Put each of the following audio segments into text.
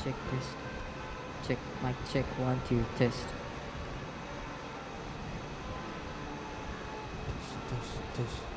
Check this. Check mic check 1 2 test. Test. Test.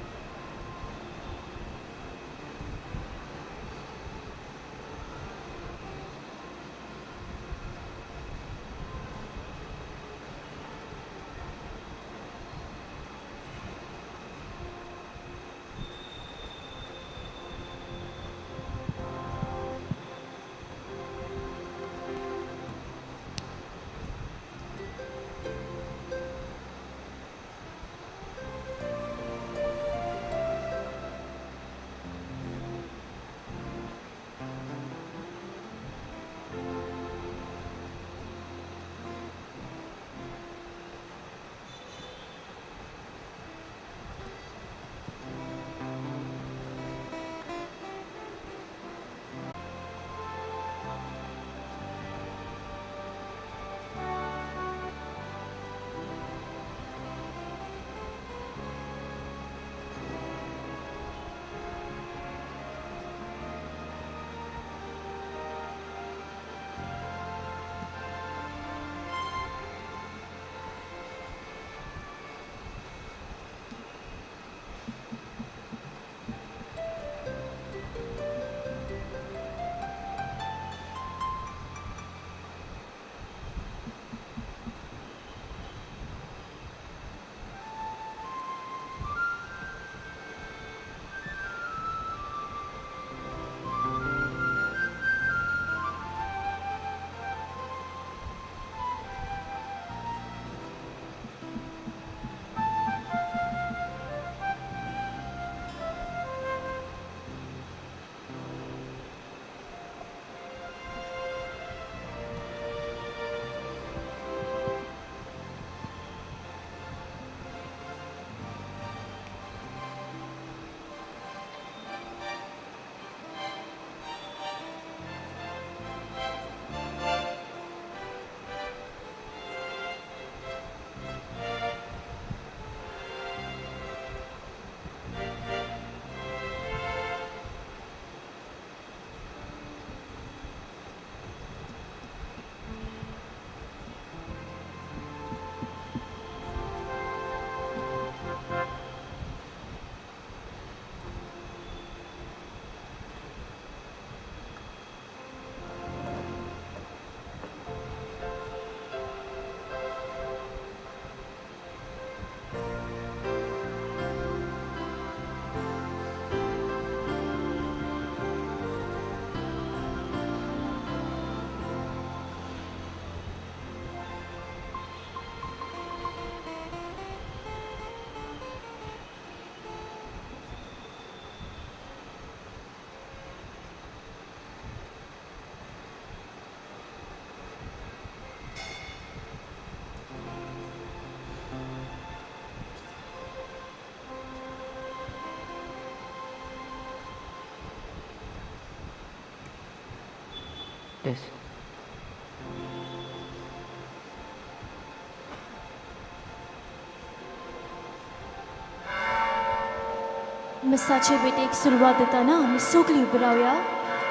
मिसाचे बेटे एक सुरुवात देताना आम्ही सगळी उभी राहूया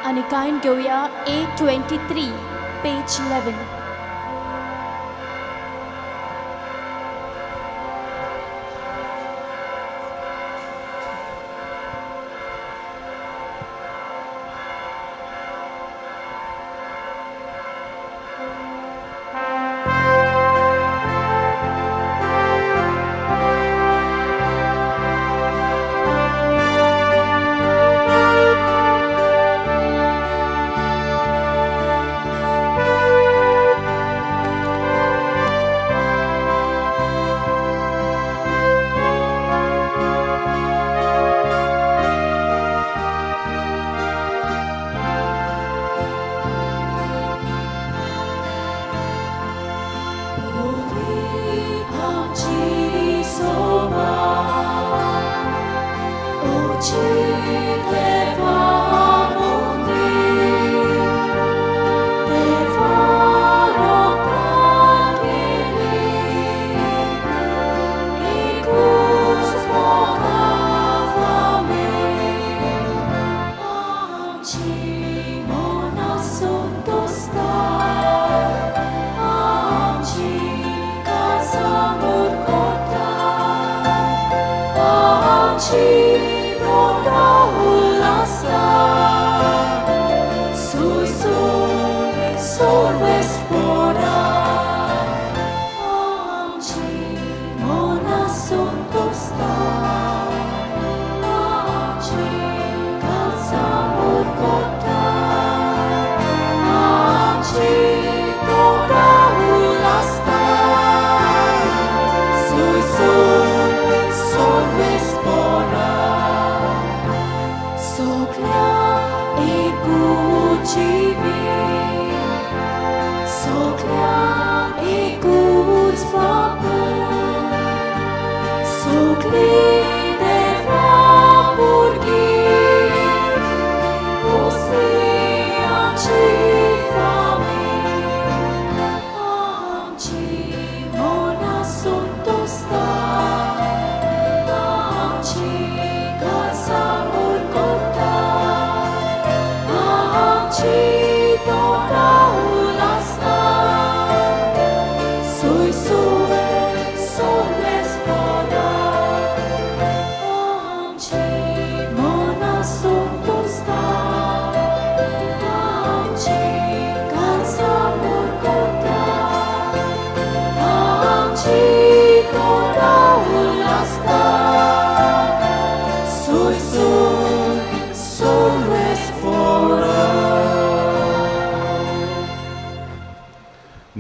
आणि गायन घेऊया A23 पेज 11.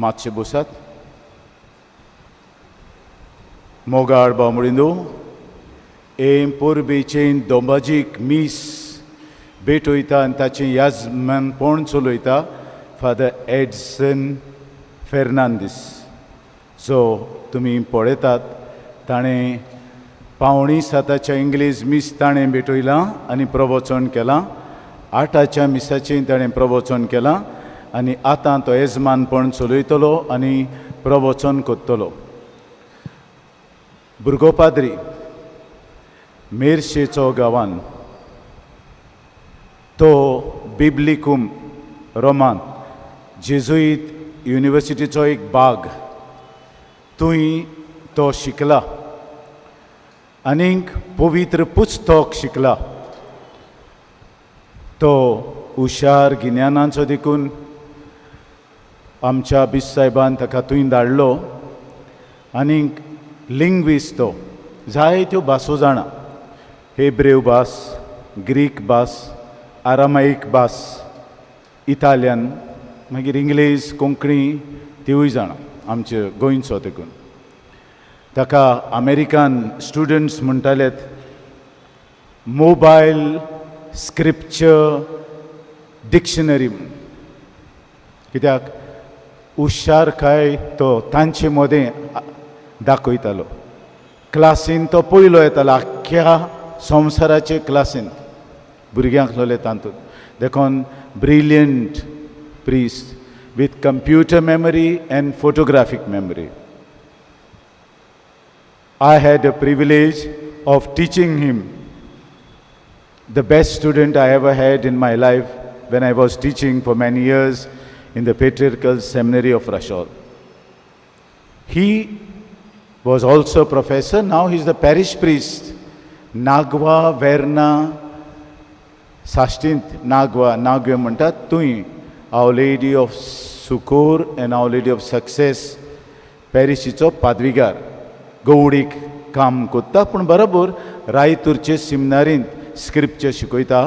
मातशे बसात. मोगाळ बामडिंदो एम पोरबेचें दोंबाजीक मीस भेटयता आनी ताचें याजमानपण चलयता फादर एडसन फेर्नांदीस. सो तुमी पळयतात ताणें पावणी 7च्या इंग्लीज मीस ताणें भेटयलां आनी प्रवचन केलां. 8च्या मिसाचें ताणें प्रवचन केलां आनी आतां तो येजमानपण चलयतलो आनी प्रवचन करतलो. भुरगो पाद्री मेर्शेचो गांवांत तो बिब्लिकूम रोमान जेजुईत युनिवर्सिटीचो एक भाग थंय तो शिकला आनीक पवित्र पुस्तक शिकला. तो हुशार गिन्यानाचो देखून आमच्या बिस साहेबान ताका थंय धाडलो आनीक लिंग्विस्ट तो जायत्यो भासो जाणा. हेब्रेव भास, ग्रीक भास, आरामाईक भास, इटालियन, मागीर इंग्लीश, कोंकणी तिवूय जाणा आमचे गोंयचो देखून. ताका अमेरिकान स्टुडंट्स म्हणटालेत मोबायल स्क्रिप्चर डिक्शनरी म्हूण. कित्याक हुशारकाय तो तांचे मदें दाखयतालो. क्लासीन तो पयलो येतालो आख्ख्या संवसाराचे क्लासीन भुरग्यांक लायले तातूंत. देखून brilliant priest with computer memory and photographic memory. I had the privilege of teaching him, the best student I ever had in my life when I was teaching for many years in the Patriarchal Seminary of Rashol. He was also a professor, now he is the parish priest. Nagwa Verna Sastint Nagwa म्हणटात थंय Our Lady of Succor and Our Lady of Success पॅरिशीचो पादवीगार गवडीक काम करता. पूण बरोबर रायतूरचे सिमनारींत scripture शिकयता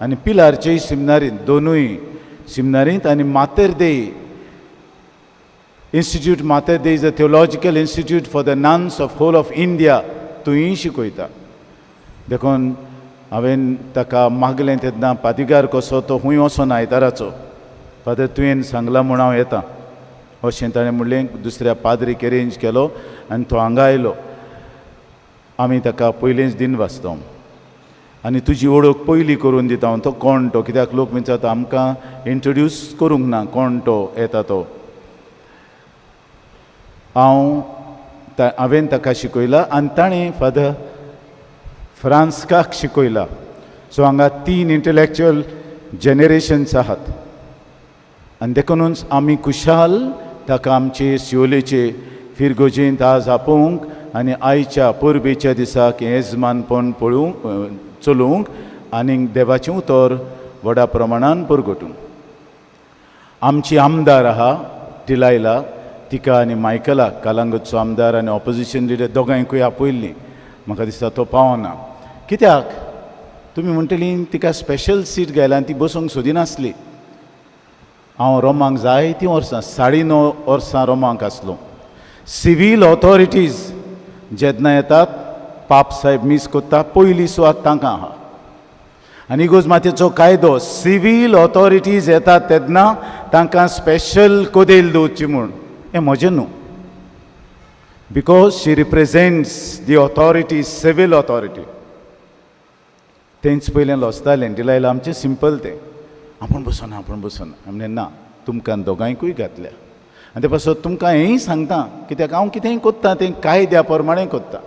आनी पिलारचे सिमनारींत दोनूय सिमनारींत आनी मातेर देई institute Mater Dei is a theological institute for the nuns of whole of India थंय शिकयता. देखून हांवें ताका मागलें तेन्ना पादवीगार कसो तो खूंय वचोन आयताराचो. फादर तुवें सांगलां म्हूण हांव येता अशें ताणें म्हणलें. दुसऱ्या पाद्रीक अरेंज केलो आनी तो हांगा आयलो. आमी ताका पयलेंच दिन वाचता आनी तुजी वळख पयली करून दिता हांव. तो कोण तो, कित्याक लोक विचारता आमकां इंट्रोड्यूस करूंक ना कोण तो येता तो. हांवें ताका शिकयला आनी ताणें फादर फ्रांस्काक शिकयला. सो हांगा 3 इंटलॅक्च्युअल जेनरेशन्स आहात आनी देखूनच आमी खुशाल ताका आमचे शिवोलेचे फिरगोजेंत आज आपोवंक आनी आयच्या परबेच्या दिसाक हें येजमानपण पळोवंक चलोवंक आनीक देवाचें उतर व्हडा प्रमाणान परगटूंक. आमची आमदार आहा टिलायला, तिका आनी मायकलाक कालांगूटचो आमदार आनी ऑपोजिशन लिडर दोगांयकूय आपयल्लीं. म्हाका दिसता तो पावना. कित्याक? तुमी म्हणटलीं तिका स्पेशल सीट घायला आनी ती बसूंक सोदिनासली. हांव रोमांक जायतीं वर्सां 9.5 वर्सां रोमांक आसलो. सिवील ऑथॉरिटीज जेन्ना येतात पाप साहेब मीस कोत्ता पयली सुवात तांकां आहा. आनी इगोज मातयेचो कायदो सिवील ऑथॉरिटीज येतात तेन्ना तांकां स्पेशल कोदेल दवरची म्हूण. हें म्हजें न्हू. Because she represents the authority, civil authority. तेंच पयलें लोचतालें टिलायला आमचें सिंपल तें. आपूण बसना आमी ना तुमकां दोगांयकूय घातल्या. आनी ते पासून तुमकां हेंय सांगता कित्याक हांव कितेंय कोत्तां तें कायद्या प्रमाणें कोत्ता.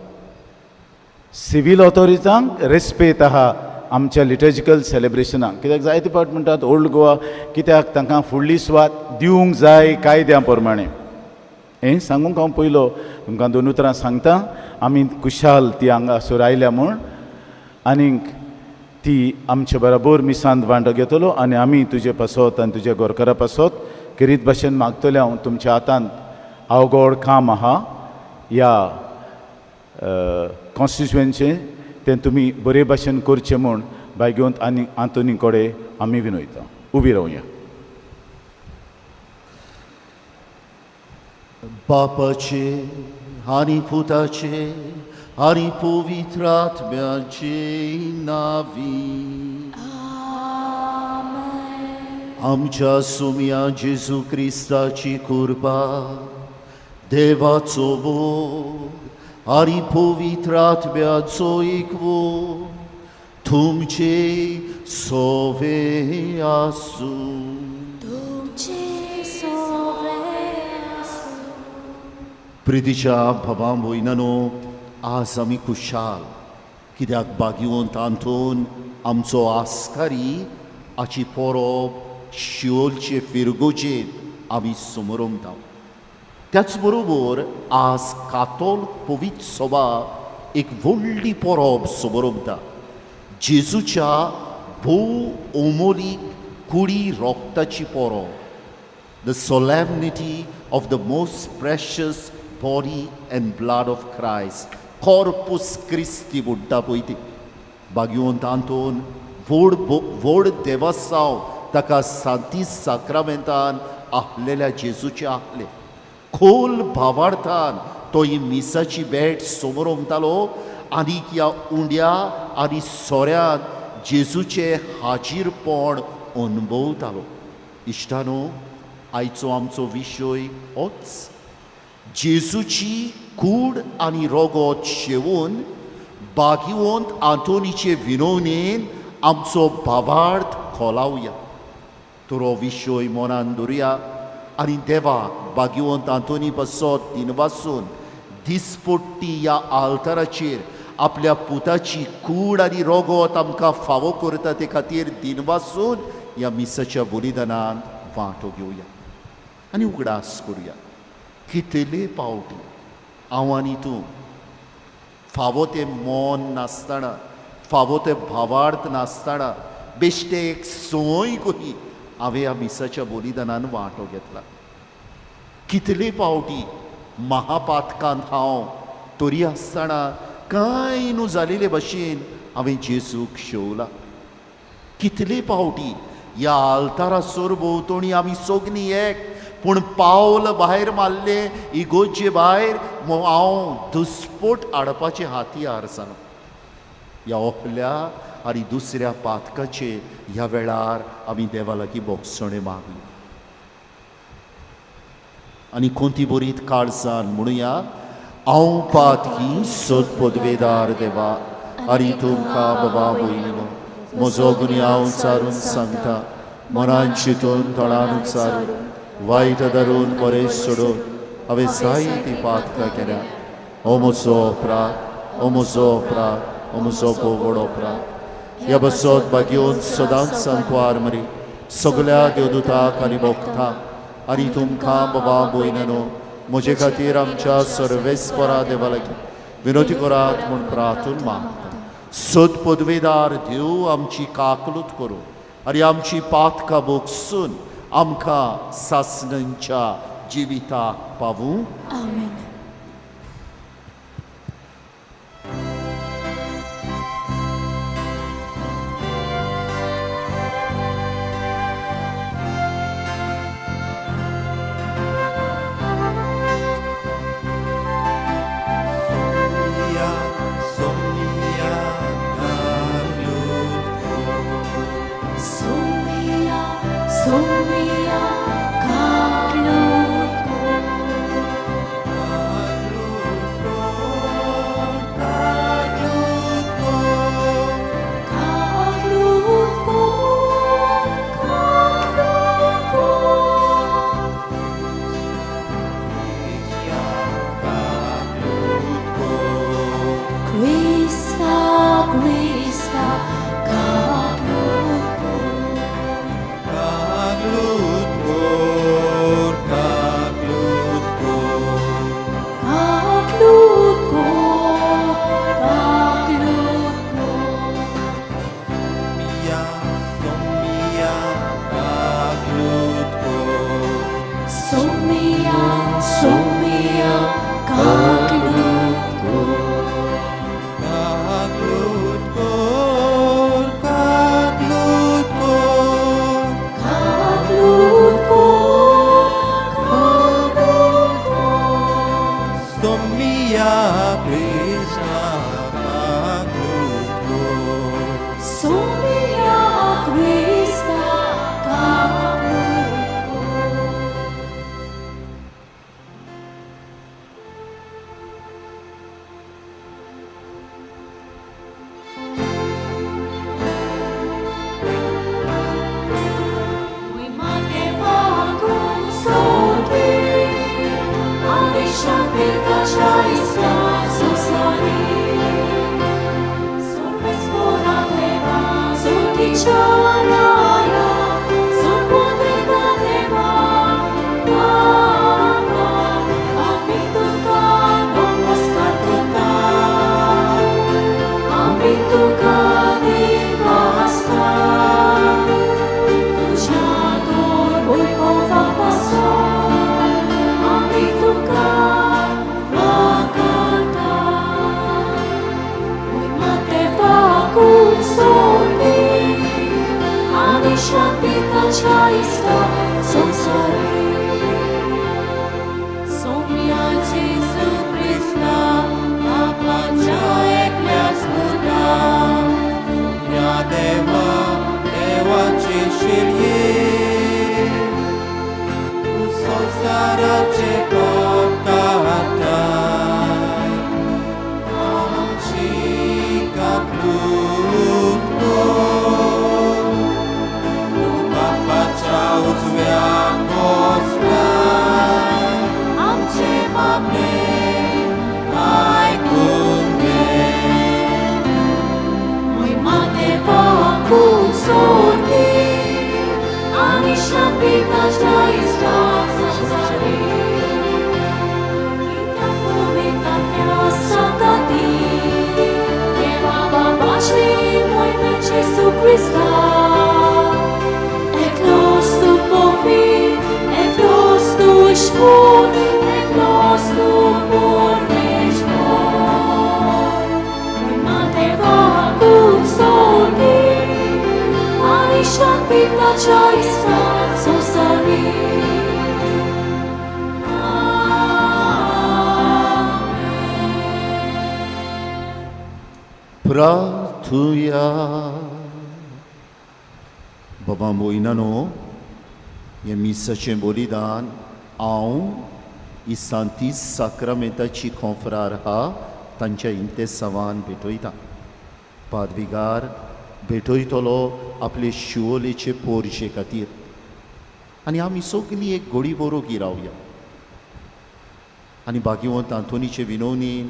सिवील ऑथॉरिटीजांक रेस्पेद आहा आमच्या लिटर्जिकल सेलेब्रेशनाक. कित्याक जायते फावट म्हणटात ओल्ड गोवा कित्याक तांकां फुडली सुवात दिवंक जाय कायद्या प्रमाणें. हें सांगूंक हांव पयलो तुमकां 2 उतरां सांगता. आमी खुशाल ती हांगासर आयल्या म्हूण आनीक ती आमचे बरोबर मिसांत वांटो घेतलो आनी आमी तुजे पासत आनी तुज्या गोरकारा पासत करीत भाशेन मागतले. हांव तुमच्या हातांत आवगोड काम आहा ह्या कॉन्स्टिट्युएन्सीचें तें तुमी बरे भाशेन करचें म्हूण भाग्यवंत आनी आंतोनी कडेन आमी विनयता. उबी रावया. बापाचे आनी पुताचे आनी पवित्र आत्म्याचे नांवी. आमच्या सुम्या जेजू क्रिस्ताची कृपा, देवाचो बोध आनी पवित्र आत्म्याचो एकवो तुमचे सोवे आसूं. प्रितीच्या भावां भयणांनो, आज आमी खुशाल कित्याक भाग्यवंत आंतोन आमचो आस्कारी हाची परब शिओलचे फिरगोजेन आमी समोरंता. त्याच बरोबर आज कातोल पवित्र सभा एक व्हडली परब समोरंता. जेजूच्या भोव ओमोलीक कुडी रोगताची Parab. The solemnity of the most precious body and blood of Christ. Corpus Christi म्हणटा पळय ती. भाग्यवंत आंतोन व्हड देवासांव ताका सांती साक्रामेंतान आहलेल्या जेजूचे आहले. खोल भावार्थान तो ही मिसाची भेट समोर उमतालो आनीक ह्या उंड्या आनी सोऱ्यान जेजूचे हाजीरपण अनुभवतालो. इश्टानो, आयचो आमचो विशय होच. जेजूची कूड आनी रोगोत शेवून भाग्यवंत आंतोनीचे विनवणेन आमचो भावार्थ खोलावया. तो विशय मनान दवरया आनी देवाक भाग्यवंत आंतोनी पासत दिनवासून दिसपट्टी ह्या आल्ताराचेर आपल्या पुताची कूड आनी रोगोत आमकां फावो करता ते खातीर दिनवासून ह्या मिसाच्या बलिदानान वांटो घेवया आनी उगडास करुया. कितले पावटी हांव आनी तूं फावो तें मन नासतना, फावो तें भावार्थ नासतना बेश्टे एक संवय कही हांवें ह्या मिसाच्या बलिदानान वांटो घेतला. कितले पावटी महापातकांत हांव तरी आसतना कांय न्हू जालेले भशेन हांवें जेजूक शेवला. कितले पावटी ह्या आल्तारासोर भोंवतणी आमी सगळीं एक, पूण पावल भायर मारले इगोजे भायर हांव दुस्पोट हाडपाचे हातयार जालो. ह्या ओहल्या आनी दुसऱ्या पातकाचे ह्या वेळार आमी देवा लागीं बोगसणे मागली आनी कोणती बरीत काळजान म्हणुया. हांव पातकी सोद पदवेदार देवा आनी तुमकां बाबा भयणीनो म्हजो गुन्य हांव चारून सांगता. मनान चिंतून तोंडान उच्चारून वायट धरून बरें सोडून हांवें जायतीं पातकां केल्या. हो म्हजो अपराध, हो म्हजो अपराध, हो म्हजो बोवड अपराध. ह्या बसत भाग्यवंत सदांच सांकवार मरी सगळ्या देवदूतांक आनी भक्तांक आनी तुमकां बाबा भयणीनो म्हजे खातीर आमच्या सर्वेस्परा देवा लागीं विनोती करात म्हूण प्रार्थून मागता सोद पदवेदार देव आमची काकलूत करूं आनी आमची पातकां बोगसून आमकां सासणेच्या जिविताक पावूं आमेन. Somia kaklut ko. Krista, Krista, kaklut ko. Kaklut ko, kaklut ko. Somia, somia, kaklut ko. Kaklut ko, kaklut ko. Somia, Krista, kaklut ko. Uimate facum sorti, Amisha percacia isca susari. Sorbe spora deva, sorti charaya, sorpote da deva. Amituka, non moscatuka, amituka devasta. Tuciador voi pova passar, amituka vakanta. Voi mate facum sorti, ani shantita chaista sansari. Somia Jesu Christa, aplacha ecleas buda. Somia Deva, Devace Shirye, Tu Sansara Ce Kapkatai, Amchi Kaklut Ko, Tu Papacha Uzvea Koslai, Amche Magne, Ai Kunge. Voi mate facum sorti, ani shantita chaista sansari. Ita povitatea sakati, Eva babashi moi pe Jesu Christa. Eklos tu povi, eklos tu ishpon, eklos tu pornishpon. Voi mate facum sorti, ani shantita chaista sansari. प्रार्थूया बाबा मोइनानो हे मिसाचें बलिदान हांव ही सांती साक्रामेंताची खोंफरार आहा तांच्या इंतेसावान भेटयता. पादविगार भेटयतलो आपले शिवोलेचे Porsche खातीर आनी आमी सगळीं एक घडी बरोगी रावया आनी भाग्यवंत आंतोनीचे विनवणेन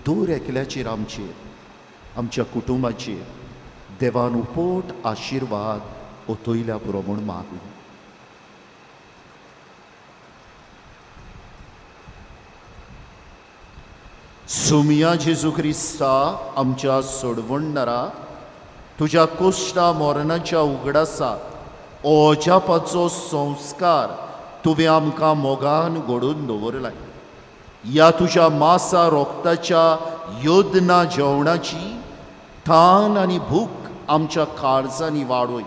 दर एकल्याचेर आमच्या कुटुंबाचेर देवान उपोट आशिर्वाद ओतयल्या पुरो म्हूण मागूं. सुमिया जेजू क्रिस्ता आमच्या सोडवणदारा तुझ्या कोश्टा मरणाच्या उगडासात ओजापाचो संस्कार तुवें आमकां मोगान घडोवन दवरलाय. ह्या तुज्या मासा रोगताच्या योजना जेवणाची थान आनी भूक आमच्या काळजांनी वाडोय.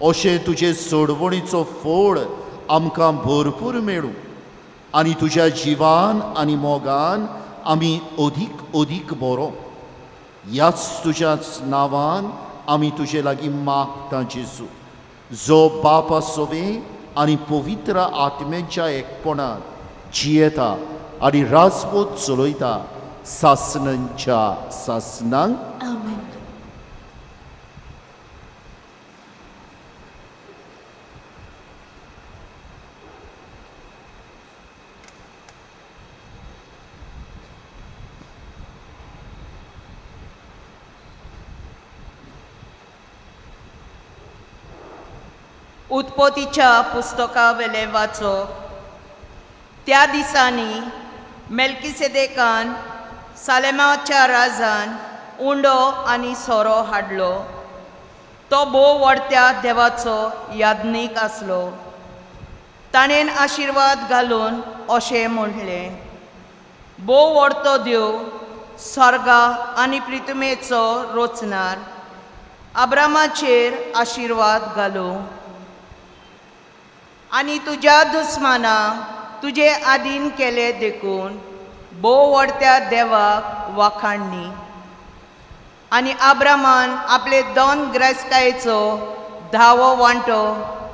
अशें तुजे सोडवणीचो फळ आमकां भरपूर मेळूं आनी तुज्या जिवान आनी मोगान आमी अदीक बरो. ह्याच तुज्याच नांवान आमी तुजे लागीं मागता जेजू, जो बापा सोबे आनी पवित्र आत्म्याच्या एकपणात जियेता आनी राजपोत चलयता सासणांच्या सासणांक. आमेन. उत्पत्तीच्या पुस्तका वेले वाचो. त्या दिसांनी मेल्किसेदेकान सालेमाच्या राजान उंडो आनी सोरो हाडलो. तो भोव व्हडत्या देवाचो याज्ञीक आसलो. ताणेन आशिर्वाद घालून अशें म्हणलें, भोव व्हडतो देव, स्वर्गा आनी पृथ्वीचो रचणार, अब्रामाचेर आशिर्वाद घालूं आनी तुज्या दुस्मानां तुजे आदीन केले देखून भोव व्हडत्या देवाक वाखाणणी. आनी अब्रामान आपले 2 गिरायस्कायेचो 10वो वांटो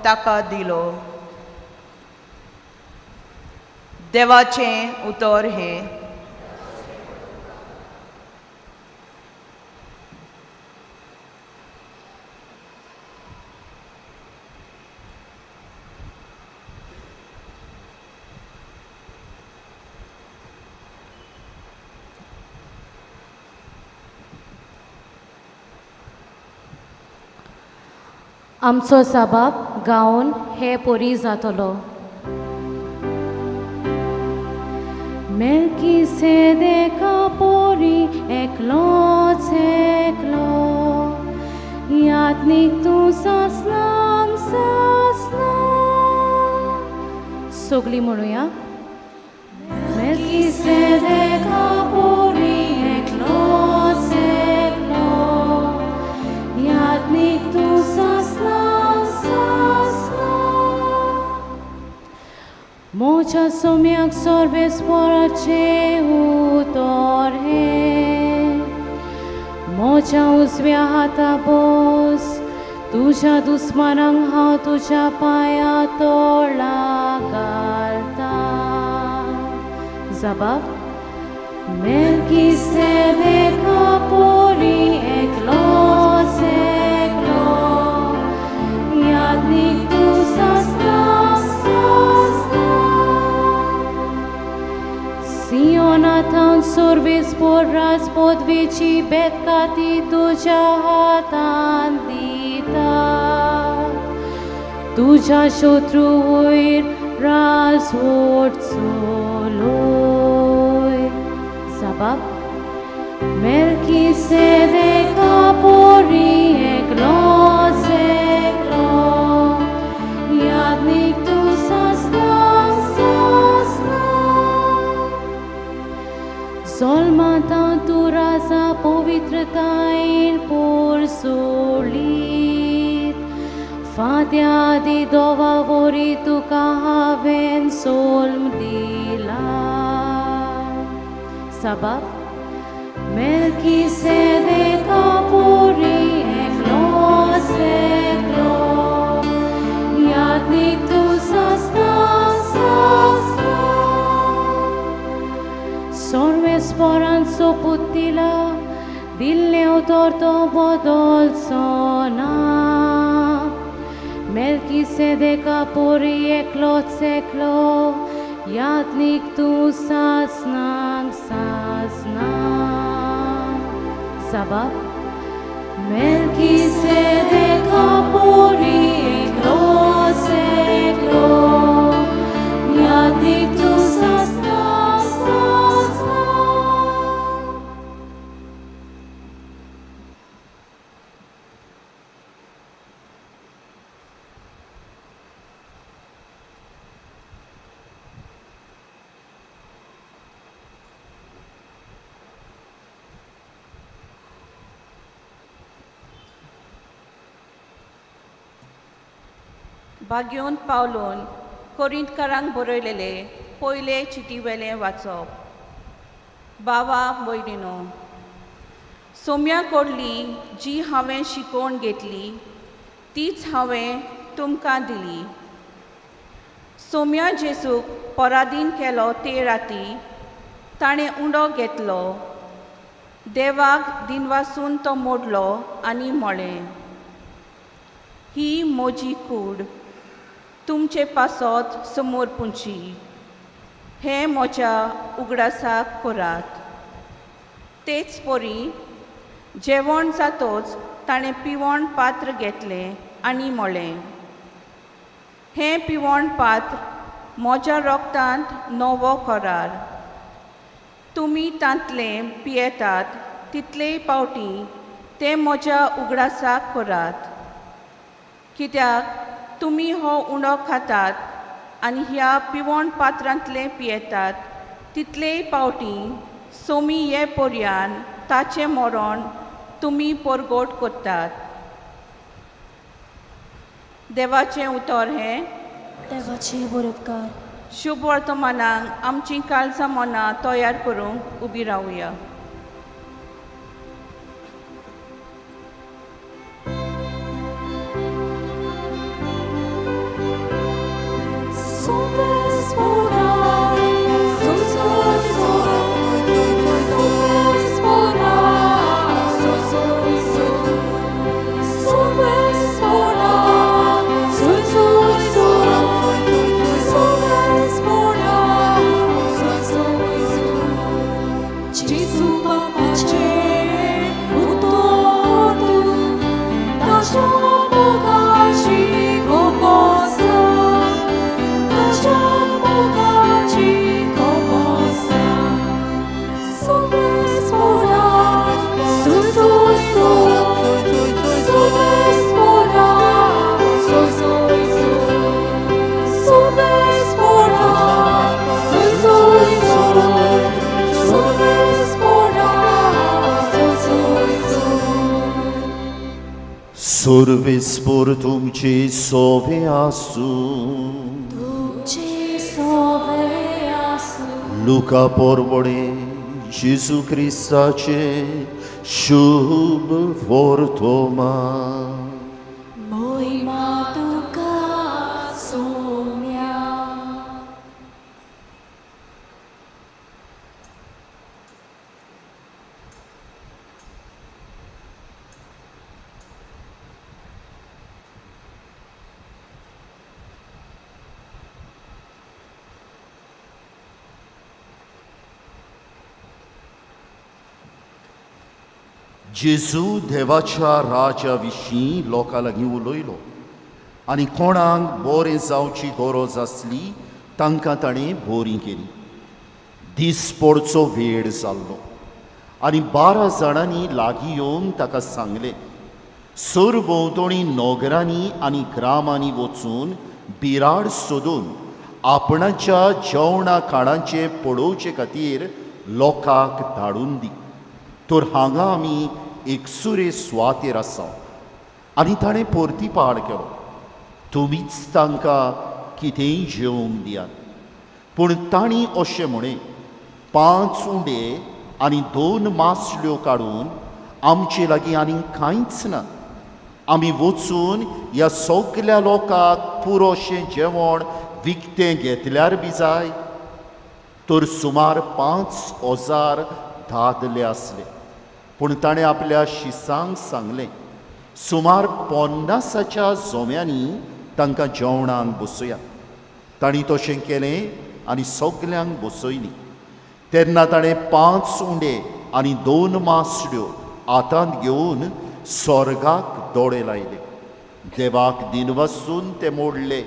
ताका दिलो. देवाचें उतर हें. आमचो साबाब गावन हे पोरी जातलो. मेल्किसेदेका पोरी एकलोच एकलो, याज्ञीक तूं सासणांक सासना. सगळीं म्हणुया. मेल्किसेदेका पोरी एकलोच एकलो, याज्ञीक तूं सासणांक सासना. मोच्या सोम्याक सर्वेस्पराचे उतर हे, मोच्या उजव्या हाता बोस, तुझ्या दुस्मानांक हांव तुज्या पांया तोळा घालता. जबाब. मेल्किसेदेका पोरी एकलोच एकलो, याज्ञीक तूं सासणांक सासना. सियोनांतल्यान सर्वेस्पर राजपदवेची बेतकाती तुज्या हातान दिता. तुज्या शत्रू वयर राजवट चलोय. जबाब. मेल्किसेदेका पोरी एकलोच एकलो, याज्ञीक तूं सासणांक सासना. जोल्मांतां तूं राजा पवित्रतायेन पोरसोळीत. फांत्या आदी दोवा वरी तुका हांवें सोल्म दिला. साबाब. मेल्किसेदेका पोरी एकलोच एकलो, याज्ञीक तूं सासणांक सासना. सर्वेस्परांचो पूत दिला, दिल्लें उतर तो बदलचो ना. मेल्किसेदेका पोरी एकलोच एकलो, याज्ञीक तूं सासणांक सासना. साबाब. मेल्किसेदेका पोरी एकलोच एकलो, याज्ञीक तूं सासणांक सासना. भाग्योन पावलोन कोरिंतकारांक बरयलेले पयले चिटीवेलें वाचप. बावा भयणीनो, सोम्या कडली जी हांवें शिकोवन घेतली तीच हांवें तुमकां दिली. सोम्या जेसूक पराधीन केलो ते राती ताणें उंडो घेतलो, देवाक दिनवासून तो मोडलो आनी म्हळें, ही म्हजी कूड, तुमचे पासत समोर पुंची, हें म्हज्या उगडासाक करात. तेच परी जेवण जातोच ताणें पिवण पात्र घेतलें आनी म्हळें, हें पिवण पात्र म्हज्या रोगतांत नवो करार. तुमी तांतलें पियेतात तितलेय पावटी तें म्हज्या उगडासाक करात. कित्याक तुमी हो उंडो खातात आनी ह्या पिवण पात्रांतलें पियेतात तितलेय पावटी सोमी ये पर्यान ताचें मरण तुमी परगोट करतात. देवाचें उतर हें. देवाचे बरोबकार. शुभ वर्तमानाक आमचीं काळजां मनां तयार करूंक उबी रावया. सर्वेस्पर तुमचे सोवे आसूं. तुमचे सोवे आसूं. लुका पोरबोडे जेजू क्रिस्ताचे शुभ वर्तमान. महिमा तुका सोम्या. जेजू देवाच्या राजा विशीं लोकां लागीं उलयलो आनी कोणाक बरें जावची गरज आसली तांकां ताणें बरी केली. दिसपडचो वेळ जाल्लो आनी 12 जाणांनी लागीं येवन ताका सांगलें, सरभोंवतणी नगरांनी आनी ग्रामांनी वचून बिराड सोदून आपणाच्या जेवणा खाणांचे पळोवचे खातीर लोकांक धाडून दी. तर हांगा आमी एकसुरे सुवातेर आसा. आनी ताणें परती पाड केलो, तुमीच तांकां कितेंय जेवंक दियात. पूण तांणी अशें म्हणें, 5 उंडे आनी 2 मासल्यो काडून आमचे लागीं आनीक कांयच ना. आमी वचून ह्या सगल्या लोकांक पुरोशें जेवण विकतें घेतल्यार बी जाय. तर सुमार 5,000 दादले आसले. पूण ताणें आपल्या शिसांक सांगलें, सुमार 50च्या जोम्यांनी तांकां जेवणाक बसयात. तांणी तशें केलें आनी सगल्यांक बसयलीं. तेन्ना ताणें 5 उंडे आनी 2 मासल्यो हातांत घेवन स्वर्गाक दोळे लायले. देवाक दिनवासून ते मोडले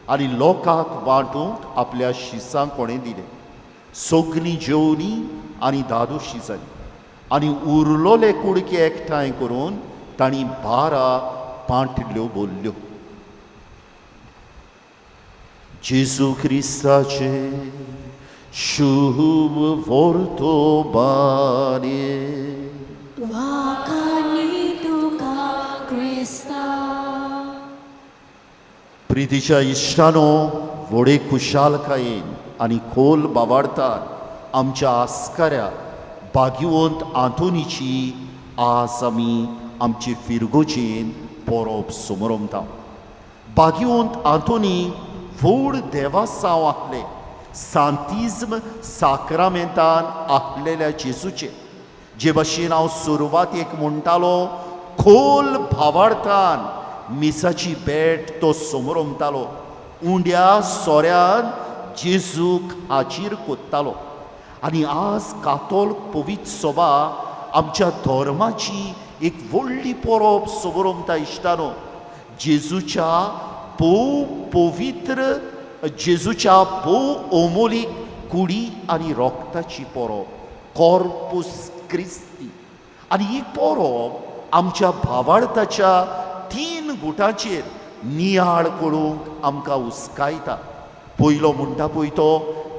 आनी लोकांक वांटूंक आपल्या शिसांक कोणें दिले. सगलीं जेवलीं आनी धादोशी जालीं. आनी उरलोले कुडके एकठांय करून तांणी 12 पांटल्यो भरल्यो. जेजू क्रिस्ताचे शुभ वर्तमान. वाखाणी तुका क्रिस्ता. प्रितीच्या इश्टानो, व्हडे खुशालकायेन आनी खोल बाबार्थान आमच्या आस्काऱ्या भाग्यवंत आंतोनीची आज आमी आमचे फिरगोचेन परोब समोरमता. भाग्यवंत आंतोनी व्हड देवासांव आहले, सांतिज्म साक्रामेंतान आहलेल्या जेजूचे, जे भाशेन हांव सुरवातेक म्हणटालो, खोल भावार्थान मिसाची भेट तो समोरमतालो. उंड्या सोऱ्यान जेजूक हाजीर कोत्तालो. आनी आज कातोलीक पवित्र सभा आमच्या धर्माची एक व्हडली परोब समोरमता इश्टानो. जेजूच्या भोव ओमोलीक कुडी आनी रोगताची परोब, कॉर्पुस क्रिस्ती. आनी ही परोब आमच्या भावार्थाच्या 3 गुटांचेर नियाळ करूंक आमकां उस्कायता. पयलो म्हणटा पळय तो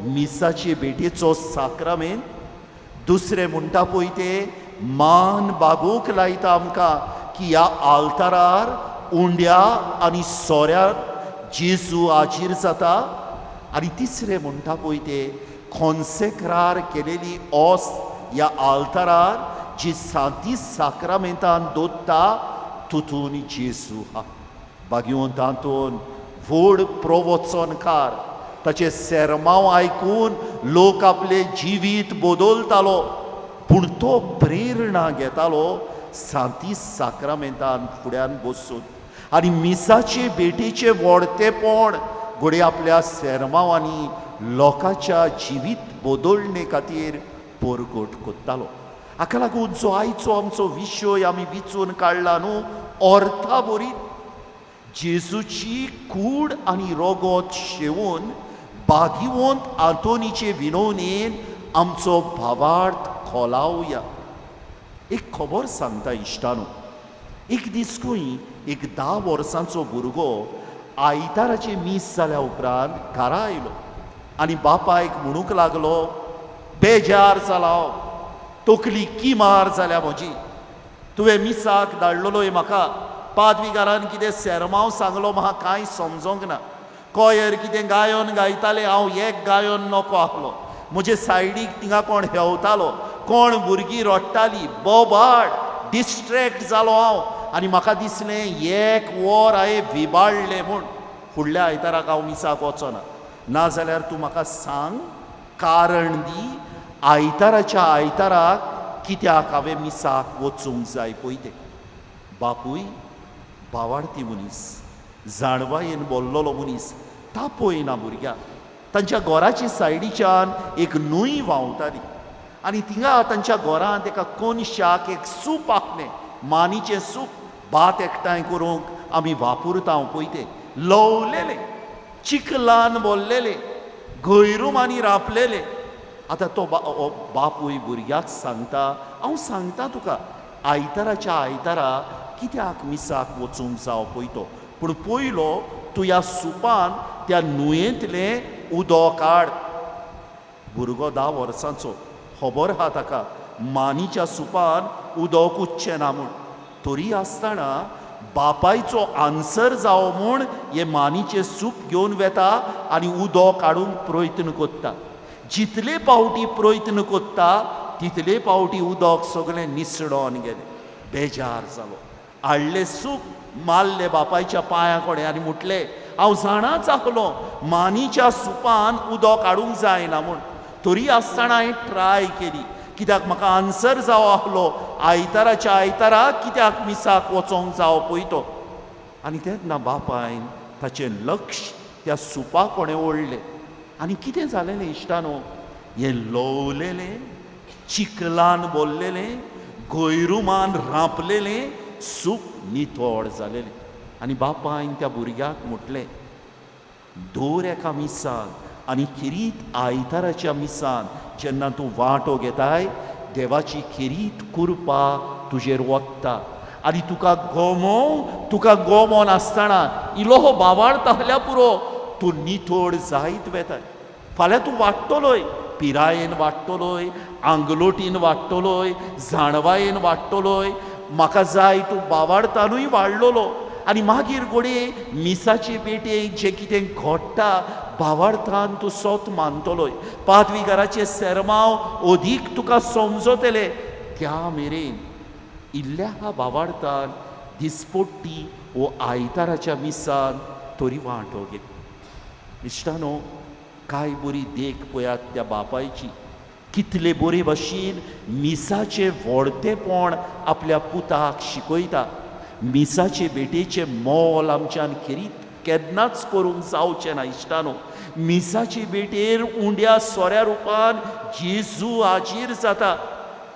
मिसाचे भेटेचो साक्रामेंत. दुसरें म्हणटा पळय ते मान बागोवंक लायता आमकां की ह्या आल्तारार उंड्या आनी सोऱ्यार जेजू हाजीर जाता. आनी तिसरें म्हणटा पळय ते कॉन्सेक्रार केलेली ओस ह्या आल्तारार जी सांती साक्रामेंतान दोत्ता, तुतून जेजू हा. भाग्यवंत आंतोन व्हड प्रवचनकार, ताचे सेरमांव आयकून लोक आपले जिवीत बदलतालो. पूण तो प्रेरणा घेतालो सांती साक्रामेंतान फुड्यान बसून. आनी मिसाचे भेटेचे व्हडतेपण घोडे आपल्या सेरमांवांनी लोकांच्या जिवीत बदलणे खातीर परगट कोत्तालो. हाका लागून जो आयचो आमचो विशय आमी विचून काडला न्हू, ऑर्थाबरीत जेजूची कूड आनी रोगोत शेवून भाग्यवंत आंतोनीचे विनवणेन आमचो भावार्थ खोलावया. एक खबर सांगता इश्टानो. एक दीस खंय एक 10 वर्सांचो भुरगो आयताराचे मीस जाल्या उपरांत घरा आयलो आनी बापायक म्हणूंक लागलो, बेजार जाला हांव, तकली किमार जाल्या म्हजी. तुवें मिसाक धाडलोय म्हाका, पादविकारान कितें सेरमांव सांगलो म्हाका कांय समजोंक ना. कोयर कितें गायन गायतालें, हांव एक गायन नको आसलो. म्हजे सायडीक थिंगा कोण हेवतालो, कोण भुरगीं रडटालीं, बोबाड डिस्ट्रॅक्ट जालो हांव. आनी म्हाका दिसलें एक वर हांवें विबाळ्ळें म्हूण फुडल्या आयताराक हांव मिसाक वचना. नाजाल्यार तूं म्हाका सांग, कारण दी, आयताराच्या आयताराक कित्याक हांवें मिसाक वचूंक जाय पळय तें. बापूय भावार्थी मनीस, जाणवायेन बोल्लोलो मनीस तापयना भुरग्याक. तांच्या घराची सायडीच्यान एक न्हंय व्हांवताली आनी थिंगा तांच्या घरांत एका कोनशाक एक सूप आसलें, मानीचें सूप. भात एकठांय करूंक आमी वापरता पळय तें, लवलेलें, चिकलान भरलेलें, गैरुमांनी रांपलेलें. आतां तो बापूय भुरग्याक सांगता, हांव सांगता तुका, आयताराच्या आयतारा कित्याक मिसाक वचूंक जावं पळय तो. पूण पयलो तूं ह्या सुपान त्या न्हंयेंतलें उदक काड. भुरगो 10 वर्सांचो, खबर आहा ताका मानीच्या सुपान उदक उच्चें ना म्हूण. तरी आसतना बापायचो आन्सर जावो म्हूण हे मानीचें सूप घेवन वेता आनी उदक काडूंक प्रयत्न कोत्ता. जितले पावटी प्रयत्न कोत्ता तितले पावटी उदक सगळें निसडोन गेलें. बेजार जालो, हाडलें सूप, मारलें बापायच्या पांया कडेन आनी म्हटलें, हांव जाणाच आसलो मानीच्या सुपान उदक काडूंक जायना म्हूण. तरी आसतना हांवें ट्राय केली, कित्याक म्हाका आन्सर जावो आसलो आयताराच्या आयताराक कित्याक मिसाक वचोंक जावो पळय तो. आनी तेन्ना बापायन ताचें लक्ष त्या सुपा कोणें ओडलें. आनी कितें जालेलें इश्टानो, हें लवलेलें, चिकलान भरलेलें, गैरुमान रांपलेलें सूप नितोड जालेलें. आनी बापायन त्या भुरग्याक म्हटलें, दर एका मिसान आनी खेरीत आयताराच्या मिसान जेन्ना तूं वांटो घेताय, देवाची खेरीत कृपा तुजेर वत्ता. आनी तुका गमोवन आसतना इल्लो भावार्थ आहल्या पुरो तूं नितोड जायत वेताय. फाल्यां तूं वाडटलोय, पिरायेन वाडटलोय, आंगलोटीन वाडटलोय, जाणवायेन वाडटलोय. म्हाका जाय तूं भावार्थानूय वाडलोलो, आनी मागीर घोडये मिसाचे बेटेक जें कितें घडटा भावार्थान तूं सोत मानतलोय, पादविकाराचे सेरमांव अदीक तुका समजतले, त्या मेरेन इल्ल्या भावार्थान दिसपट्टी वो आयताराच्या मिसान तोरी वांटो घे. इश्टानो, काय बरी देख पळयात त्या बापायची, कितले बरे भाशेन मिसाचे व्हडतेपण आपल्या पुताक शिकयता. मिसाचे बेटेचे मोल आमच्यान केन्नाच करूंक जावचें ना. इश्टानो, मिसाचे बेटेर उंड्या सोऱ्या रुपान जेजू हाजीर जाता.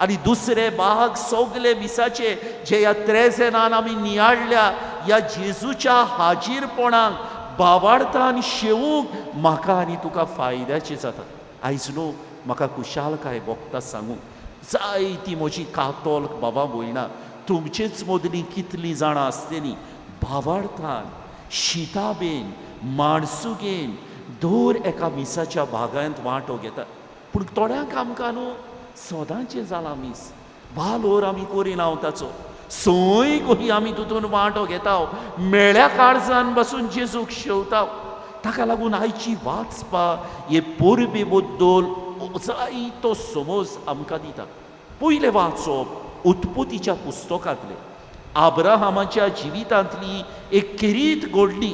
आनी दुसरे भाग सगले मिसाचे जे ह्या त्रेजेनान आमी नियाळल्या ह्या जेजूच्या हाजीरपणाक भावार्थान शेवूंक म्हाका आनी तुका फायद्याचें जाता. आयज न्हू म्हाका कुशालकाय भोगता सांगूंक जायती म्हजी कातोल बाबा भयणां, तुमचेच मदलीं कितलीं जाणां आसतलीं भावार्थान शिताबेन माणसुगेन दर एका मिसाच्या भागांत वांटो घेतात. पूण थोड्यांक आमकां न्हू सदांचें जाला मीस, वालोर आमी करिना ताचो, सय कही आमी तितून वांटो घेता, मेळ्या काळजान बसून जेजूक शेवता. ताका लागून आयची वाचपाक हे परबे बद्दल जायतो समज आमकां दिता. पयलें वाचप उत्पत्तीच्या पुस्तकांतलें. आब्राहामाच्या जिवितांतली एक किरीत घडली.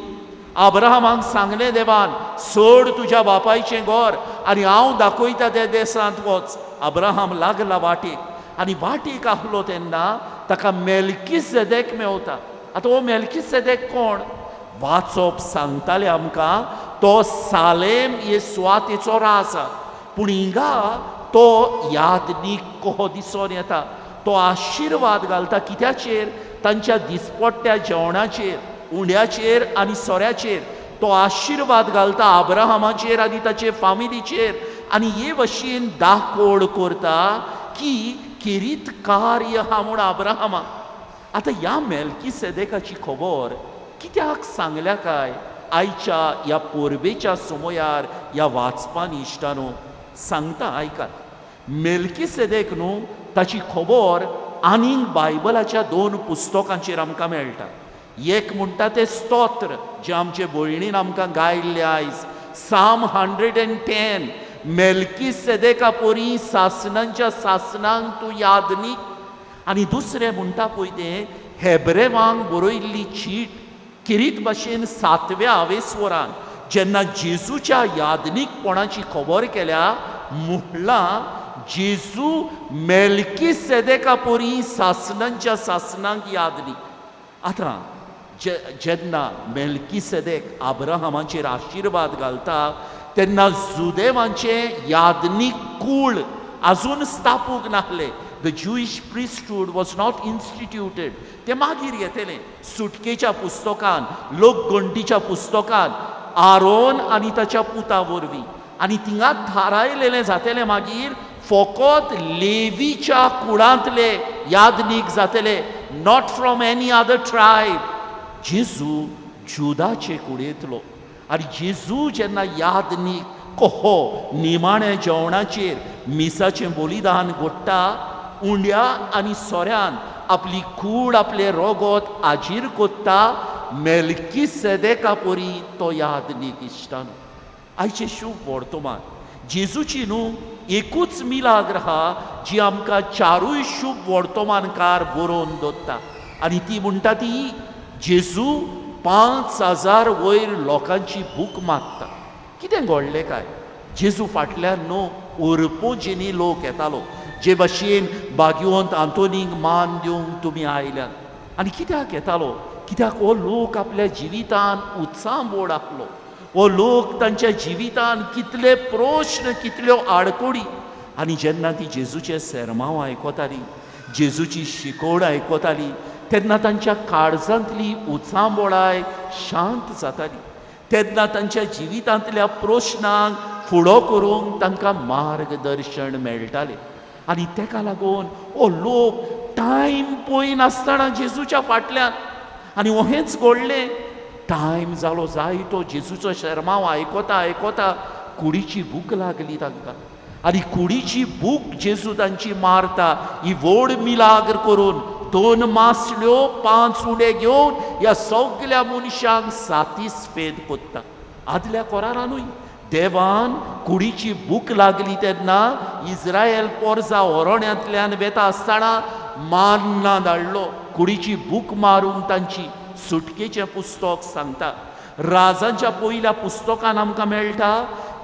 आब्राहामाक सांगलें देवान, सोड तुज्या बापायचें घर आनी हांव दाखयता त्या देसांत वच. अब्राहम लागला वाटेक आनी वाटेक आहलो तेन्ना ताका मेल्किसेदेक मेवता. आतां हो मेल्किसेदेक कोण? वाचप सांगतालें आमकां तो सालेम हे सुवातेचो राजा. पूण हिंगा तो यादनीक कहो दिसोन येता. तो आशिर्वाद घालता कित्याचेर? तांच्या दिसपट्ट्या जेवणाचेर, उंड्याचेर आनी सोऱ्याचेर तो आशिर्वाद घालता आब्राहामाचेर आनी ताचे फामिलीचेर. आनी हे भशेन दाखोड करता की किरीत कार्य हा म्हूण आब्राहामाक. आतां ह्या मेल्किसेदेकाची खबर कित्याक सांगल्या काय आयच्या ह्या परबेच्या समयार ह्या वाचपान इश्टानो सांगता आयकात. मेल्किसेदेक न्हू ताची खबर आनीक बायबलाच्या 2 पुस्तकांचेर आमकां मेळटा. एक म्हणटा तें स्तोत्र जें आमचे भयणीन आमकां गायल्लें आयज, साम 110. मेल्किसेदेका परी सासनांच्या सासनांक तूं यादनीक. आनी दुसरें म्हणटा पळय तें हेब्रेवांक बरयल्ली चीट किरीत भाशेन 7व्या आवेस्वरान जेन्ना जेजूच्या यादनीकपणाची खबर केल्या म्हणलां जेजू मेल्किसेदेका परी सासनांच्या सासनांक यादनीक. आतां जेन्ना मेल्किसेदेक आब्राहामाचेर आशिर्वाद घालता तेन्ना जुदेवांचे यादनीक कूळ आजून स्थापूंक नाहले. The Jewish priesthood was not instituted. ते मागीर येतलें सुटकेच्या पुस्तकान, लोकगणतीच्या पुस्तकान आरोन आनी ताच्या पुता वरवीं. आनी थिंगा थारायलेलें जातलें मागीर फकत लेवीच्या कुळांतले यादनीक जातले, not from any other tribe. जेजू जुदाचे कुळेंतलो आनी जेजू जेन्ना यादनीक कहो निमाण्या जेवणाचेर मिसाचें बलिदान घडटा, उंड्या आनी सोऱ्यान आपली कूड आपले रोगोत आजीर कोत्ता, मेल्किसेदेका परी तो यादनीक इश्टानो. आयचें शुभ वर्तमान जेजूची न्हू एकूच मिलाग्र आहा जी आमकां 4 शुभ वर्तमानकार बरोवन दवरता. आनी ती म्हणटा ती जेजू 5000 वयर लोकांची भूक मागता. कितें घडलें काय? जेजू फाटल्यान न्हू ओरपोजेनी लोक येतालो, जे भाशेन भाग्यवंत आंतोनीक मान दिवंक तुमी आयल्यात. आनी कित्याक येतालो? कित्याक हो लोक आपल्या जिवितान उत्साहबोड आसलो. हो लोक तांच्या जिवितान कितले प्रश्न, कितल्यो आडकोडी. आनी जेन्ना ती जेजूचे सेरमांव आयकताली, जेजूची शिकवण आयकताली, तेन्ना तांच्या काळजांतली उत्साहबोडाय शांत जाताली. तेन्ना तांच्या जिवितांतल्या प्रश्नांक फुडो करूंक तांकां मार्गदर्शन मेळटालें. आनी तेका लागून हो लोक टायम पळयनासतना जेजूच्या फाटल्यान. आनी हेंच घडलें. टायम जालो जायतो जेजूचो शर्मांव आयकता कुडीची भूक लागली तांकां. आनी कुडीची भूक जेजू तांची मारता. ही व्हड मिलाग्र करून 2 मासल्यो 5 उंडे घेवन ह्या सगळ्या मनशांक सॅटिस्फायड कोत्ता. आदल्या कोरारानूय देवान कुडीची भूक लागली तेन्ना इस्रायल पोरसां ओरोण्यांतल्यान वेता आसतना मान्ना धाडलो. कुडीची भूक मारूंक तांची सुटकेचें पुस्तक सांगता. राजांच्या पयल्या पुस्तकान आमकां मेळटा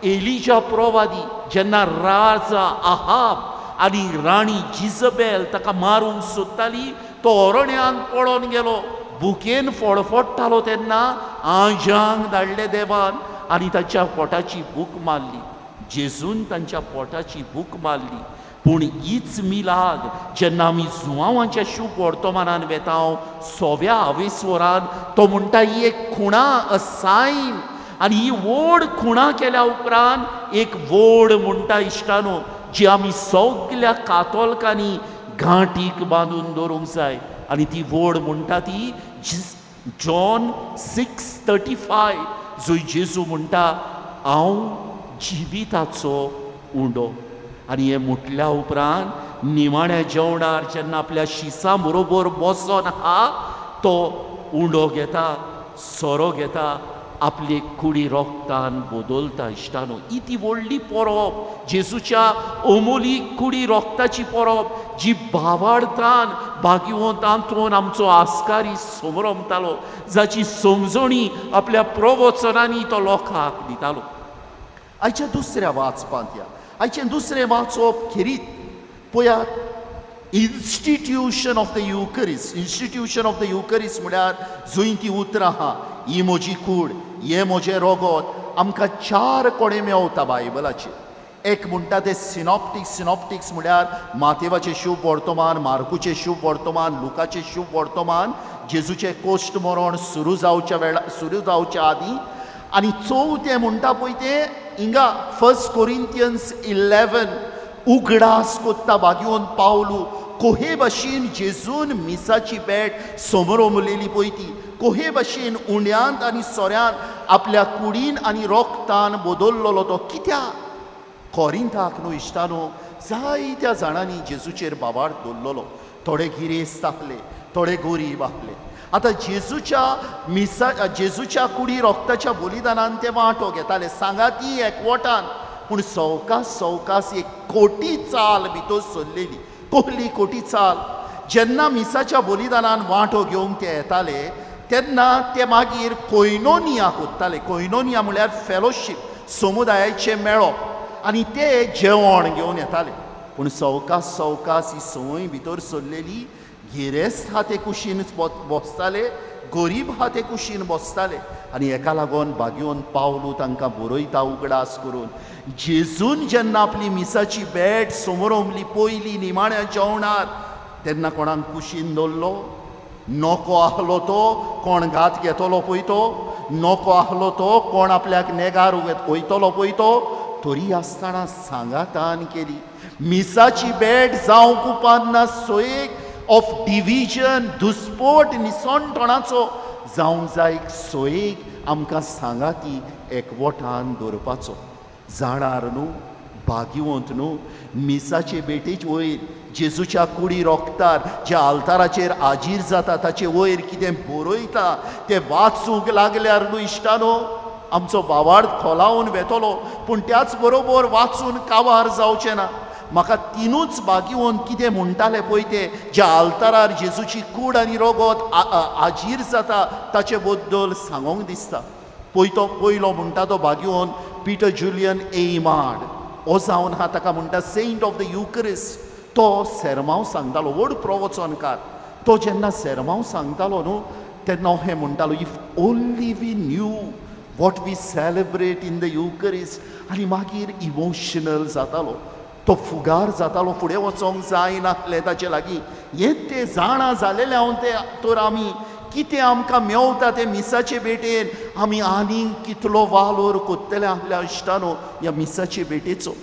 एलिजा प्रवादी जेन्ना राजा आहाब आनी राणी जिजबेल ताका मारूंक सोदताली, तो ओरोण्यांत पळोवन गेलो. भुकेन फडफडटालो तेन्ना आंजांक धाडले देवान आनी ताच्या पोटाची भूक मारली. जेजून तांच्या पोटाची भूक मारली. पूण हीच मिलाद जेन्ना आमी जुवांवाच्या शुभ वर्तमानान वेता सोव्या आवेसवरान, तो म्हणटा ही एक खुणा, अ सायन. आनी ही व्हड खुणा केल्या उपरांत एक व्हड म्हणटा इश्टानो जी आमी सगळ्या कातोलकांनी घांटीक बांदून दवरूंक जाय. आनी ती व्हड म्हणटा ती जॉन 6:35, जंय जेजू म्हणटा हांव जिविताचो उंडो. आनी हें म्हटल्या उपरांत निमाण्या जेवणार जेन्ना आपल्या शिसां बरोबर बसोन आहा, तो उंडो घेता, सोरो घेता, आपली कुडी रोगतान बदलता. इश्टानो, ही ती व्हडली परब, जेजूच्या अमोलीक कुडी रोगताची परब, जी भावार्थान भाग्यवंतांतून आमचो आस्कारी समरमतालो, जाची समजणी आपल्या प्रवचनांनी तो लोकांक दितालो. आयच्या दुसऱ्या वाचपांत या आयचें दुसरें वाचप खेरीत पळयात. Institution of the Eucharist. Institution of the Eucharist म्हळ्यार जंय ती उतरां आहा, ही म्हजी कूड, हें म्हजें रोगोत. आमकां 4 कोणे मेवता बायबलाचे. एक म्हणटा ते सिनॉप्टिक्स म्हळ्यार मातेवाचें शुभ वर्तमान, मार्कूचें शुभ वर्तमान, लुकाचें शुभ वर्तमान, जेजूचें कोश्ट मरण सुरू जावच्या आदीं. आनी चवथें म्हणटा पळय तें हिंगा 1 कोरिंथियन्स 11 उगडास कोत्ता भाग्यवंत पावलू. कोहे भाशेन जेजून मिसाची बॅट समोरमलेली पळय ती, कोहे भाशेन उंड्यांत आनी सोऱ्यांत आपल्या कुडीन आनी रोगतान बदललोलो तो. कित्याक? कोरिंथाक न्हू इश्टानो, जायत्या जाणांनी जेजूचेर बाबार्थ दवरलेलो. थोडे गिरेस्त आसले, थोडे गरीब आसले. आतां जेजूच्या कुडी रोगताच्या बलिदानान ते वांटो घेताले, सांगाती एकवटान. पूण सवकास एक कोटी चाल भितर सरलेली. कोहली कोटी चाल. जेन्ना मिसाच्या बलिदानान वांटो घेवंक ते येताले तेन्ना ते मागीर कोयनोनिया कोत्ताले. कोयनोनिया म्हळ्यार फेलोशीप, समुदायाचे मेळप, आनी ते जेवण घेवन येताले. पूण सवकास ही संवय भितर सरलेली. गिरेस्त हा ते कुशीन बसताले, गरीब हा ते कुशीन बसताले. आनी हेका लागून भाग्यवंत पावलू तांकां बरयता उगडास करून, जेजून जेन्ना आपली मिसाची बॅट समोरमली पयली निमाण्या जेवणार, तेन्ना कोणाक कुशीन दवरलो? नोको आहलो तो कोण घात घेतलो पळय तो, नोको आहलो तो कोण आपल्याक नेगार वयतलो पळय तो. तरी आसतना सांगातान केली. मिसाची बॅट जावंक उपरांत सोयेक ऑफ डिविजन, दुस्पोट निसणटणाचो जावंक जाय सोयेक आमकां सांगाती एकवटान दवरपाचो. जाणार न्हू, भाग्यवंत न्हू, मिसाचे बेटेच वयर जेजूच्या कुडी रोगतार जे आल्ताराचेर आजीर जाता ताचे वयर कितें बरयता तें वाचूंक लागल्यार न्हू इश्टानो, आमचो भावार्थ खोलावन वेतलो. पूण त्याच बरोबर वाचून काबार जावचें ना. म्हाका तिनूच भाग्यवंत कितें म्हणटाले पळय ते ज्या आल्तारार जेजूची कूड आनी रोगोत आजीर जाता ताचे बद्दल सांगोंक दिसता. पयलो म्हणटा तो भाग्यवंत पिटर जुलियन एइमार्ड. हो जावन हा ताका म्हणटा सेंट ऑफ द युकरिस्ट. तो सेरमांव सांगतालो, व्हड प्रवचनकार. तो जेन्ना सेरमांव सांगतालो न्हू तेन्ना हें म्हणटालो, if only we knew what we celebrate in the Eucharist. आनी मागीर इमोशनल जातालो, तो फुगार जातालो, फुडें वचोंक जायनासलें ताचे लागीं. हें तें जाणा जालेलें हांव ते तर आमी कितें आमकां मेवता ते मिसाचे बेटेन आमी आनीक कितलो वालोर कोत्तले आसल्या इश्टानो ह्या मिसाचे बेटेचो.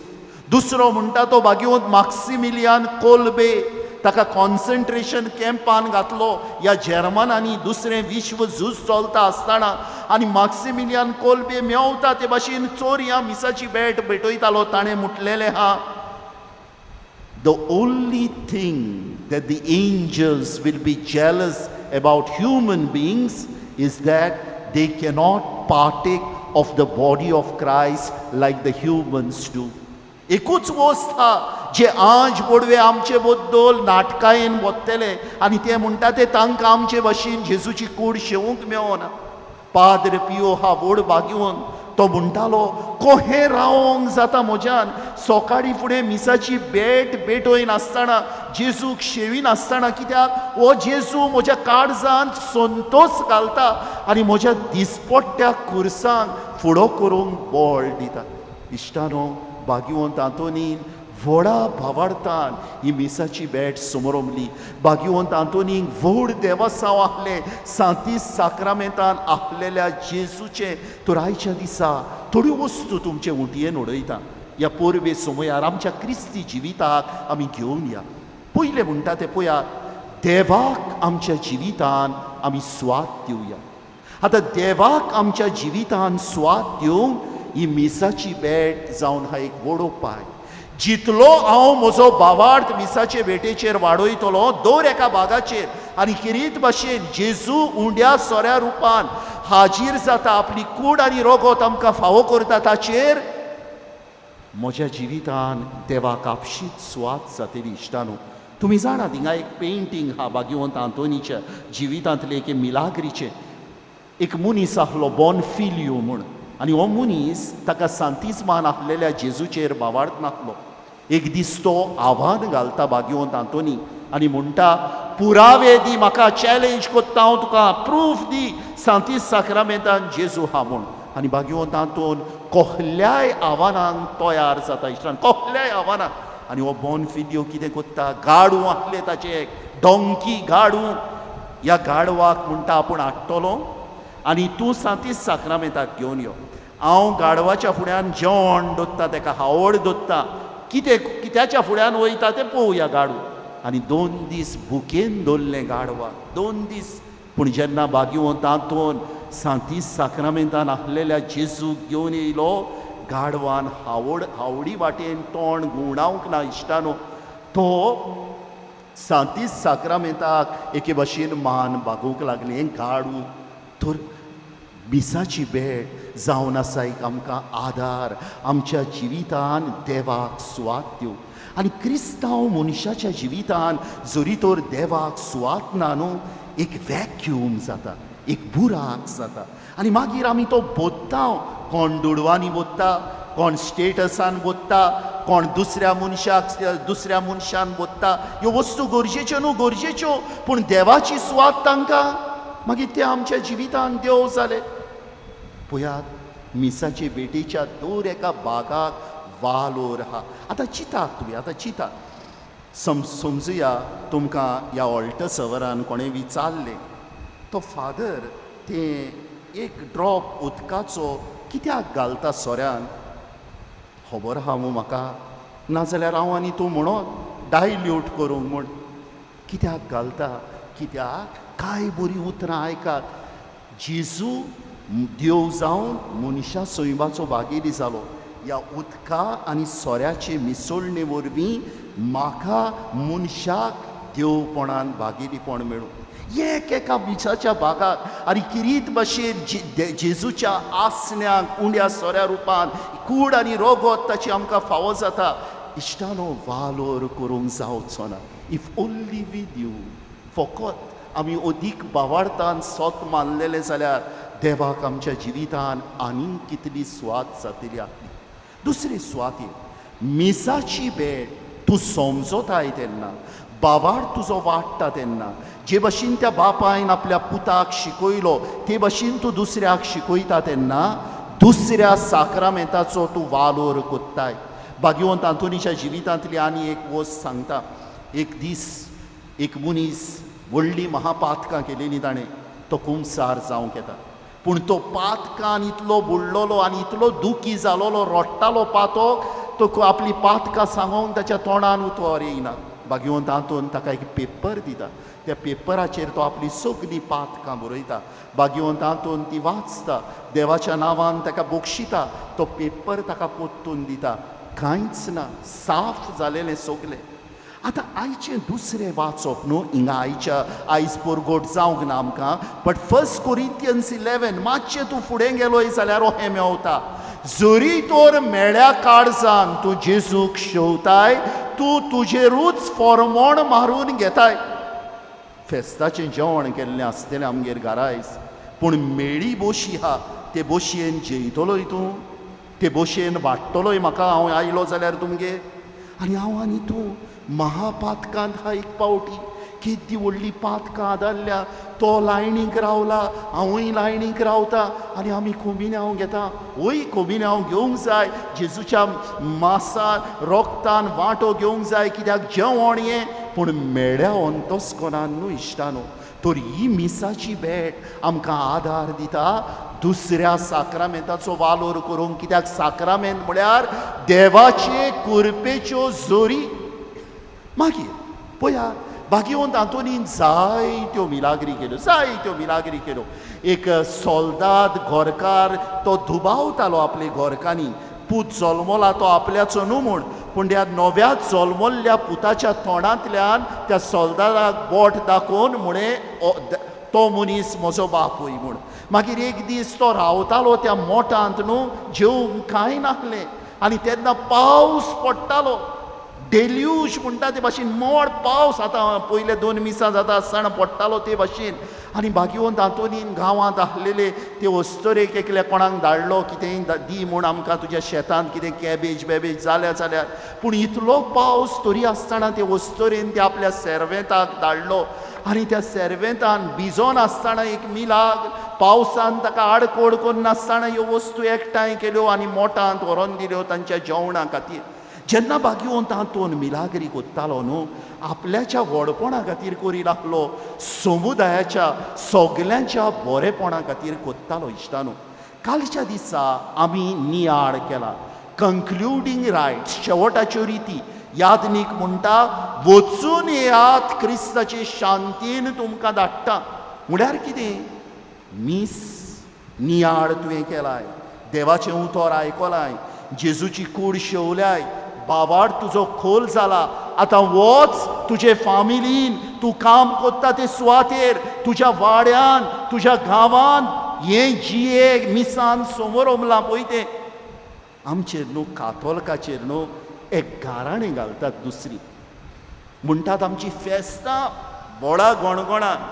दुसरो म्हणटा तो भाग्यवंत मॅक्सिमिलियान कोल्बे. ताका कॉन्सन्ट्रेशन कॅम्पान घातलो ह्या जर्मनांनी दुसरें विश्व झूज चलता आसतना. आनी मॅक्सिमिलियान कोल्बे मेवता ते भाशेन चोर ह्या मिसाची बॅट भेटयतालो. ताणें म्हटलेलें हा, the only thing that the angels will be jealous about human beings is that they cannot partake of the body of Christ like the humans do. एकूच वस्त आहा जे आंज बोडवे आमचे बद्दल नाटकायेन बोत्तले आनी ते म्हणटा ते तांकां आमचे भाशेन जेजूची कूड शेवूंक मेळना. पाद्र पियो हा व्हड बागेवन तो म्हणटालो कोहे रावोंक जाता म्हज्यान सोकाळी फुडें मिसाची बेटोयन आसतना जेजूक शेवीन आसतना कित्याक हो जेजू म्हज्या काळजांत संतोष घालता आनी म्हज्या दिसपट्ट्या खुर्सांक फुडो करूंक बळ दिता. इश्टानो भाग्यवंत आंतोनीन व्हडा भावार्थान ही मिसाची बॅट समोरमली. भाग्यवंत आंतोनीक व्हड देवासांव आहले सांतीस साक्रामेंतान आपलेल्या जेजूचे तो आयच्या दिसा थोड्यो वस्तू तुमचे उटयेन उडयता. ह्या पोरबे समयार आमच्या क्रिस्ती जिविताक आमी घेवन या. पयलें म्हणटा तें पळयात, देवाक आमच्या जिवितान आमी स्वाद दिवया. आतां देवाक आमच्या जिवितान स्वाद दिवंक ही मिसाची बॅट जावन हा एक व्हड उपाय. जितलो हांव म्हजो भावार्थ मिसाचे भेटेचेर वाडयतलो दर एका भागाचेर आनी किरीत भाशेन जेजू उंड्या सोऱ्या रुपान हाजीर जाता, आपली कूड आनी रोगोत आमकां फावो करता, ताचेर म्हज्या जिवितान देवाक आपशीच स्वाद जातली. इश्टानो तुमी जाणा थिंगा एक पेंटींग हा भाग्यवंत आंतोनीच्या जिवितांतले एक मिलाग्रीचे. एक मनीस आहलो बॉनफिलियो म्हूण आनी हो मनीस ताका सांतिस्मान आहलेल्या जेजूचेर भावार्थ नासलो. एक दीस तो आव्हान घालता भाग्यवंत आंतोनी आनी म्हणटा पुरावे दी, म्हाका चॅलेंज कोत्ता हांव तुका, प्रूफ दी सांतीस साक्रामेंतान जेजू हा म्हूण. आनी भाग्यवंत आंतोन कोहल्याय आव्हानांक तयार जाता. इश्टान कोहल्याय आव्हानाक. आनी हो बॉनफिलियो कितें कोत्ता, गाडू आहले ताचे डॉंकी गाडू, ह्या गाडवाक म्हणटा आपूण हाडटलो आनी तूं सांतीस साक्रामेंताक घेवन यो. हांव गाडवाच्या फुड्यान जेवण दोत्ता, ताका हावड दोत्ता, कित्याच्या फुड्यान वयता तें पळोवया गाडू. आनी 2 दीस भुकेन दवरलें गाडवाक, 2 दीस. पूण जेन्ना भाग्यवंत आंतोन सांतीस साक्रामेंतान आहलेल्या जेजूक घेवन येयलो, गाडवान हावडी वाटेन तोंड घुंवडावंक ना. इश्टानो तो सांतीस साक्रामेंताक एके भाशेन मान बागोवंक लागलें. हें गाडू तर मिसाची भेट जावन आसा एक आमकां आदार, आमच्या जिवितान देवाक स्वाद दिवं. आनी क्रिस्तांव मनशाच्या जिवितान जरी तर देवाक स्वाद ना न्हू, एक वॅक्यूम जाता, एक बुराक जाता. आनी मागीर आमी तो बोत्ता. कोण दुडवांनी बोत्ता, कोण स्टेटसान बोत्ता, कोण दुसऱ्या मनशान बोत्ता. ह्यो वस्तू गरजेच्यो न्हू, गरजेच्यो, पूण देवाची स्वाद तांकां मागीर ते आमच्या जिवितान देव जाले. पळयात मिसाचे बेटेच्या दर एका बागाक वालोर आहा. आतां चिंतात तुमी, आतां चिंतात. समजुया तुमकां ह्या ऑल्टसवरान कोणें विचारलें, तो फादर तें एक ड्रॉप उदकाचो कित्याक घालता सोऱ्यान, खबर आहा मू म्हाका, नाजाल्यार हांव आनी तूं म्हणोन डायल्यूट करूंक म्हूण. कित्याक घालता, कित्याक काय बरी उतरां आयकात. जेजू देव जावन मनशा सैमाचो भागेली जालो. ह्या उदका आनी सोऱ्याचे मिसळणे वरवीं म्हाका मनशाक देवपणान भागेलीपण मेळूं. एक एका मिसाच्या भागाक आनी किरीत भाशेन जेजूच्या आसण्यांक उंड्या सोऱ्या रुपान कूड आनी रोगोत ताची आमकां फावो जाता. इश्टानो वालोर करूंक जावचो ना. इफ ओन्ली वीथ यू फकत आमी अदीक भावार्थान सोत मानलेले जाल्यार देवाक आमच्या जिवितान आनीक कितली स्वाद जातली आसली. दुसरी स्वाती, मिसाची भेट तूं समजताय तेन्ना, भावार्थ तुजो वाडटा तेन्ना, जे भाशेन त्या बापायन आपल्या पुताक शिकयलो ते भाशेन तूं दुसऱ्याक शिकयता तेन्ना दुसऱ्या साक्रामेंताचो तूं वालोर कोत्ताय. भाग्यवंत आंतोनीच्या जिवितांतली आनी एक वस्त सांगता. एक दीस एक मनीस व्हडली महापातकां केलेली ताणें, तो कुंसार जावंक येता. पूण तो पातकान इतलो बुडलोलो आनी इतलो दुखी जालोलो, रोडटालो पातोक, तो आपली पातकां सांगोंक ताच्या तोंडान उतोर येयना. भाग्यवंत आंतोन ताका एक पेपर दिता. त्या पेपराचेर तो आपली सगळीं पातकां बरयता. भाग्यवंत आंतोन ती वाचता, देवाच्या नांवान ताका बक्षिता. तो पेपर ताका पोत्तून दिता. कांयच ना, साफ जालेलें सगलें. आतां आयचें दुसरें वाचप न्हू हिंगा आयज परगोट जावंक ना आमकां बट 1 Corinthians 11 मातशें तूं फुडें गेलोय जाल्यार हें मेवता जरी तर मेळ्या काळजान तूं जेजूक शेवताय तूं तुजेरूच फॉर्मोण मारून घेताय फेस्ताचें जेवण केल्लें आसतलें आमगेर घरा आयज पूण मेळी बोशी आहा ते बोशयेन जेयतलोय तूं ते बोशयेन वाडटलोय म्हाका हांव आयलो जाल्यार तुमगेर आनी हांव आनी तूं महापातकांत हा एक पावटी किती व्हडली पातकां आदारल्या तो लायणीक रावला हांवूय लायणीक रावता आनी आमी कोबिन्यांव घेता वय कोबिन्यांव घेवंक जाय जेजूच्या मांसान रोगतान वांटो घेवंक जाय कित्याक जेवण हें पूण मेळ्या अंतस्करान न्हू इश्टानो तर ही मिसाची भेट आमकां आदार दिता दुसऱ्या साक्रामेंताचो वालोर करूंक कित्याक साक्रामेंत म्हळ्यार देवाचे कुरपेच्यो जोरी मागीर पळयात भाग्यवंत आंतोनीन जायत्यो मिलाग्री केल्यो एक सोल्दाद घोरकार तो दुबावतालो आपले घोरकांनी पूत जल्मला तो आपल्याचो न्हू म्हूण पूण त्या नव्या जल्मल्ल्या पुताच्या तोंडांतल्यान त्या सोल्दादाक बोट दाखोवन म्हणे तो मनीस म्हजो बापूय म्हूण मागीर एक दीस तो रावतालो त्या मोठांत न्हू जेवंक कांय नासलें आनी तेन्ना पावस पडटालो डेल्यूज म्हणटा ते भाशेन मोड पावस आतां पयले 2 मिसां जाता आसतना पडटालो ते भाशेन आनी भाग्यवंत आंतोनीन गांवांत आसलेले ते वस्तोरेक एकल्या कोणाक धाडलो कितेंय दी म्हूण आमकां तुज्या शेतांत कितें कॅबेज जाल्यार पूण इतलो पावस तरी आसतना ते वस्तोरेन ते आपल्या सेर्वेंताक धाडलो आनी त्या सेर्वेंतान भिजोन आसतना एक मिलाग पावसान ताका आडकोड करून नासतना ह्यो वस्तू एकठांय केल्यो आनी मोठांत व्हरोन दिल्यो तांच्या जेवणा खातीर जेन्ना भाग्यवंत आंतोन मिलाग्री कोत्तालो न्हू आपल्याच्या व्हडपणा खातीर करी लागलो समुदायाच्या सगल्यांच्या बरेपणा खातीर कोत्तालो इश्टानो कालच्या दिसा आमी नियाळ केला कंक्लुडींग रायट्स शेवटाच्यो रिती यादनीक म्हणटा वचून येयात क्रिस्ताचे शांतीन तुमकां धाडटा म्हळ्यार कितें मीस नियाळ तुवें केलाय देवाचें उतर आयकलाय जेजूची कूड शेवल्याय बाबाड तुजो खोल जाला आतां वच तुजे फामिलीन तूं काम कोत्ता ते सुवातेर तुज्या वाड्यान तुज्या गांवांत हें जिये मिसान समोर उमलां पळय तें आमचेर न्हू कातोलकाचेर न्हू एक गाराणें घालतात दुसरी म्हणटात आमची फेस्तां व्हडा गोणगोणान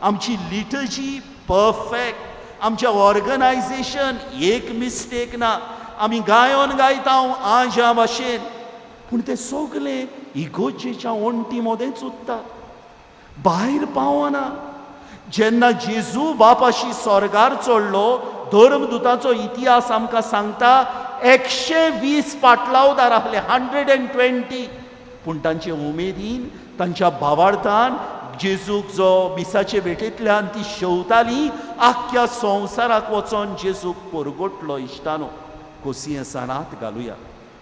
आमची लिटर्जी परफेक्ट आमचें ऑर्गनायजेशन एक मिस्टेक ना आमी गायोन गायता आज्या भाशेन पूण ते सगळे इगोजेच्या ओंटी मदेंच उत्ता भायर पावना जेन्ना जेजू बापाशी स्वर्गार चडलो धर्मदुताचो इतिहास आमकां सांगता 120 पाटलावदार आहले 120 पूण तांचे उमेदीन तांच्या भावार्थान जेजूक जो मिसाचे भेटेंतल्यान ती शेवताली आख्ख्या संवसाराक वचोन जेजूक परगोटलो इश्टानो कोसये सणात घालुया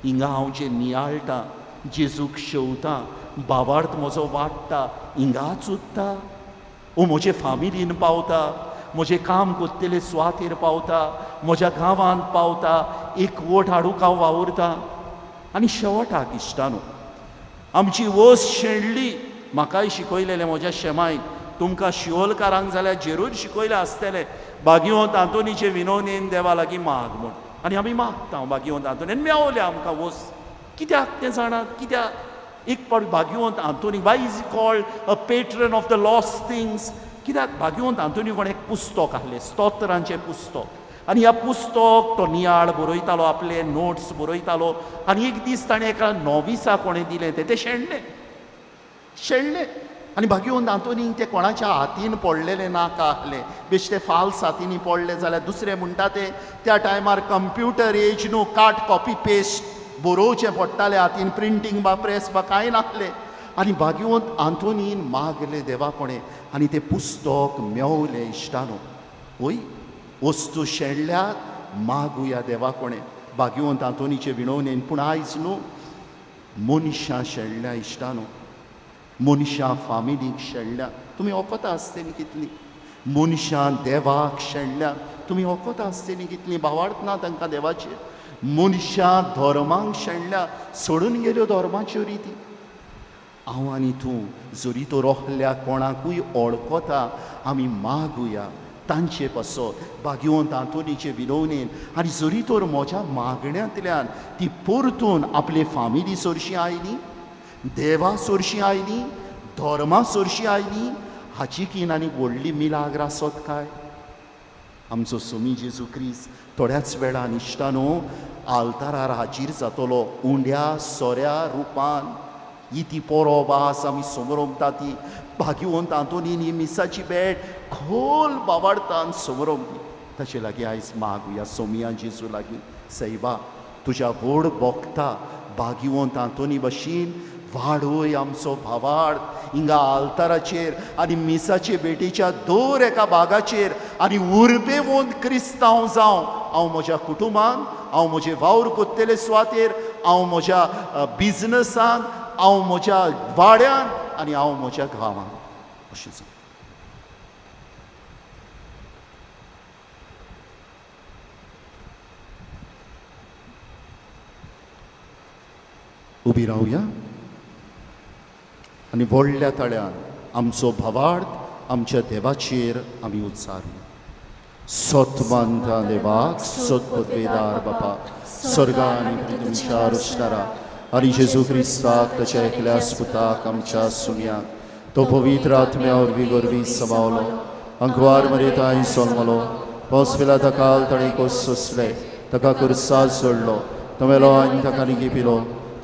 हिंगा हांव जे नियाळटा जेजूक शेवता भावार्थ म्हजो वाडटा हिंगाच उत्ता ओ म्हजे फामिलीन पावता म्हजें काम कोत्तेले सुवातेर पावता म्हज्या गांवांत पावता एक वोट हाडूंक हांव वावुरता आनी शेवटाक इश्टानो आमची वस शेणली म्हाकाय शिकयलेलें म्हज्या शेमायन तुमकां शिवोलकारांक जाल्यार जेरूर शिकयलें आसतलें भाग्यवंत आंतोनीचे विनोदेन देवा लागीं माग म्हूण आनी आमी मागता भाग्यवंत आंतोनीन मेवले आमकां वस कित्याक तें जाणात कित्याक एक पावटी भाग्यवंत Anthony why is called a patron of the lost things कित्याक भाग्यवंत आंतोनी कोण एक पुस्तक आहलें स्तोत्रांचें पुस्तक आनी ह्या पुस्तक तो नियाळ बरयतालो आपले नोट्स बरयतालो आनी एक दीस ताणें एका नॉविसाक कोणें दिलें तें शेणलें आनी भाग्यवंत आंतोनीक तें कोणाच्या हातीन पडलेलें नाका आहलें बेश्टें फाल्स हातींनी पडलें जाल्यार दुसरें म्हणटा तें त्या टायमार कंप्युटर एज न्हू काट कॉपी पेस्ट बरोवचें पडटालें हातीन प्रिंटींग बा प्रेस बा कांय नासलें आनी भाग्यवंत आंतोनीन मागलें देवा कोणें आनी तें पुस्तक मेवलें इश्टानो वय वस्तू शेणल्यात मागुया देवा कोणें भाग्यवंत आंतोनीचे विणवणेन पूण आयज न्हू मनशां शेणल्या इश्टानो मनशां फामिलीक शेणल्या तुमी ओकोता आसतलीं कितलीं मनशां देवाक शेणल्या तुमी ओकोता आसतलीं कितलीं भावार्थ ना तांकां देवाचेर मनशां धर्मांक शेणल्या सोडून गेल्यो धर्माच्यो रिती हांव आनी तूं जरी तो रोहल्या कोणाकूय ओळखता आमी मागुया तांचे पासत भाग्यवंत आंतोनीचे विनवणेन आनी जरी तर म्हज्या मागण्यांतल्यान ती परतून आपले फामिली सोरशी आयली देवा सोरशी आयली धर्मा सोरशी आयली हाची कीन आनी व्हडली मिलाग्र आसत काय आमचो स्वामी जेजू क्रिस्त थोड्याच वेळान इश्टानो आल्तारार हाजीर जातलो उंड्या सोऱ्या रुपान ही ती परबास आमी समोरमता ती भाग्यवंत आंतोनीन ही मिसाची भेट खोल बाबार्थान समोरमली ताचे लागीं आयज मागुया सोमिया जेजू लागीं सैबा तुज्या व्हड भोगता भाग्यवंत आंतोनी भशेन वाडोय आमचो भावार्थ हिंगा आल्ताराचेर आनी मिसाचे भेटेच्या दर एका भागाचेर आनी उर्बेवंत क्रिस्तांव जावं हांव म्हज्या कुटुंबान हांव म्हजे वावर कोत्तेले सुवातेर हांव म्हज्या बिजनसान हांव म्हज्या वाड्यान आनी हांव म्हज्या गांवांत अशें जावं उबी रावया आनी व्हडल्या तळ्यान आमचो भावार्थ आमच्या देवाचेर आमी उच्चारुया सोतमांता देवाक सोतपदवेदार बापाक स्वर्गान आनी पृथ्वीच्या रुश्णारा आनी जेजू क्रिस्ताक ताच्या एकल्या सुताक आमच्या सुन्याक तो पवित्र आत्म्या वरवीं गोरवीं समावलो अंकवार मरेताय सोलमलो पोसवेला तकाल तळी सोसले ताका कुर्सार सोडलो तो मेलो आनी ताका निगी पिलो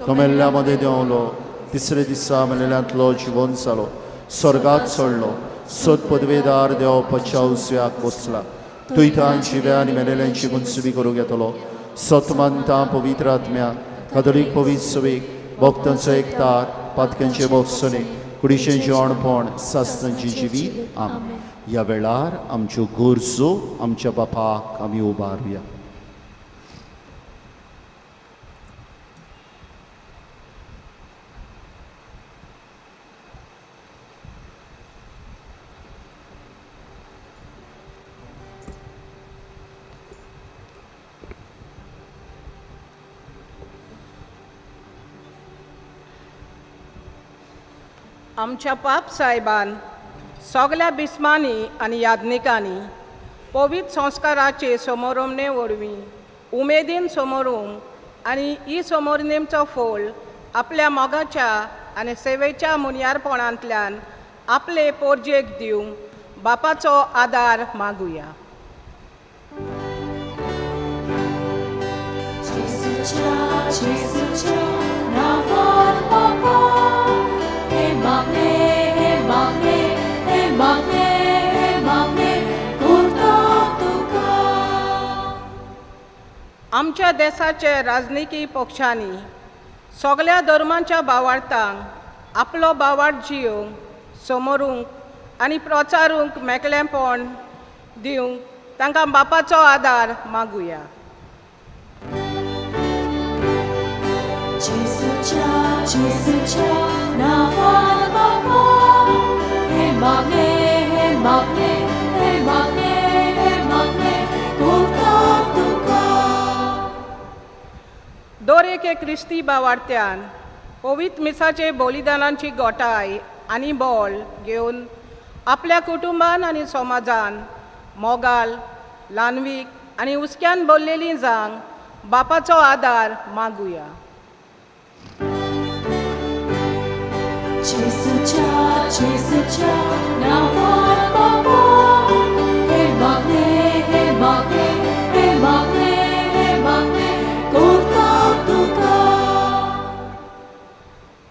तो मेल्ल्या मदें देंवलो तिसरे दिसा मेलेल्यांतलो जिवन जालो स्वर्गात चडलो सोद पदवेदार देव पच्या उजव्याक बसला तुयतान जिव्या आनी मेलेल्यांची मुन्सुबी करूंक येतलो सतमंता पवित्र आत्म्या कातोलीक पवित्र सवेक भक्तांचो एकतार पातक्यांचे भोगसणे कुडीचें जेवणपण सासणांची जिवीत आमी ह्या वेळार आमच्यो गरजो आमच्या बापाक आमी उबारुया आमच्या पाप साहेबान सगळ्या बिस्मांनी आनी याज्ञिकांनी पवित्र संस्काराचे समोरमणे वरवीं उमेदीन समोरूंक आनी ही समोरनेमचो फळ आपल्या मोगाच्या आनी सेवेच्या मुनियारपणांतल्यान आपले पोरजेक दिवंक बापाचो आदार मागुया आमच्या देशाचे राजनिकी पक्षांनी सगळ्या धर्मांच्या भावार्थांक आपलो भावार्थ जियोवंक समोरूंक आनी प्रचारूंक मेकळेपण दिवंक तांकां बापाचो आदार मागुया दर एके क्रिस्ती भावार्थ्यान पवित्र मिसाचे बलिदानांची गोठाय आनी बोल घेवन आपल्या कुटुंबान आनी समाजान मोगाल ल्हानवीक आनी उस्क्यान भरलेलीं जांक बापाचो आदार मागुया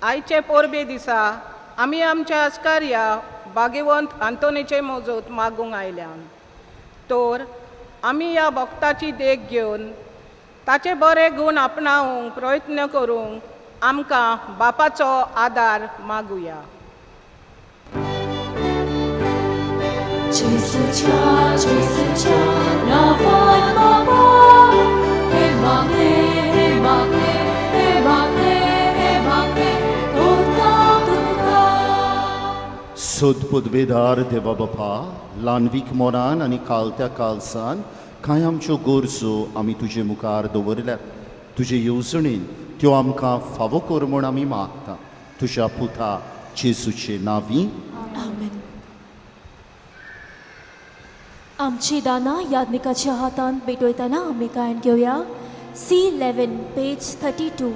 आयचे पोरबे दिसा आमी आमच्या आस्कार्या भाग्यवंत आंतोनीचे मोजत मागूंक आयल्यान तर आमी ह्या भक्ताची देख घेवन ताचे बरे गूण आपणावंक प्रयत्न करूंक आमकां बापाचो आदार मागुया सोदपदवेदार देवा बापा ल्हानवीक मोरान आनी कालत्या कालसान कांय आमच्यो गरजो आमी तुजे मुखार दवरल्यात तुजे येवजणेन त्यो आमकां फावो कर म्हूण आमी मागता तुझ्या पुता जेजूचे नावी आमेन. आमची दाना याज्ञिकाच्या हातान भेटवयतना आमी गायन घेवया C11 पेज 32.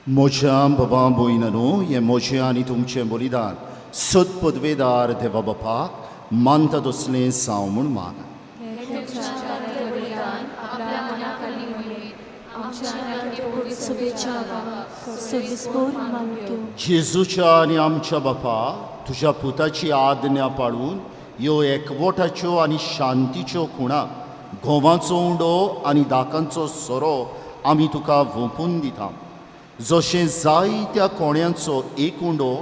म्हज्या भावा भयणनो हें म्हजें आनी तुमचें बलिदान सत पदवेदार देवा बापाक मानता तसलें जावं म्हूण मान. जेजूच्या आनी आमच्या बापा तुज्या पुताची आज्ञा पाळून ह्यो एकवटाच्यो आनी शांतीच्यो खुणाक घोवाचो उंडो आनी दाकांचो सोरो आमी तुका वोपून दिता. जशें जायत्या कोण्यांचो एक उंडो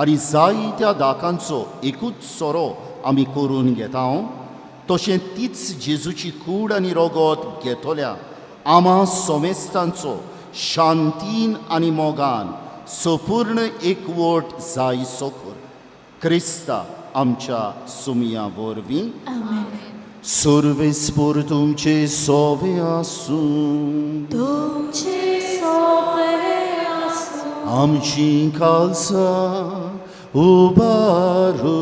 आनी जायत्या दाकांचो एकूच सोरो आमी करून घेता तशें तीच जेजूची कूड आनी रगत घेतल्या आमा सोमेस्तांचो शांतीन आनी मोगान संपूर्ण एकवट जायसो कर. क्रिस्ता आमच्या सुमया वरवीं सर्वेस्पर तुमचे सोवे आसूं. आमची खालसा उबारुया.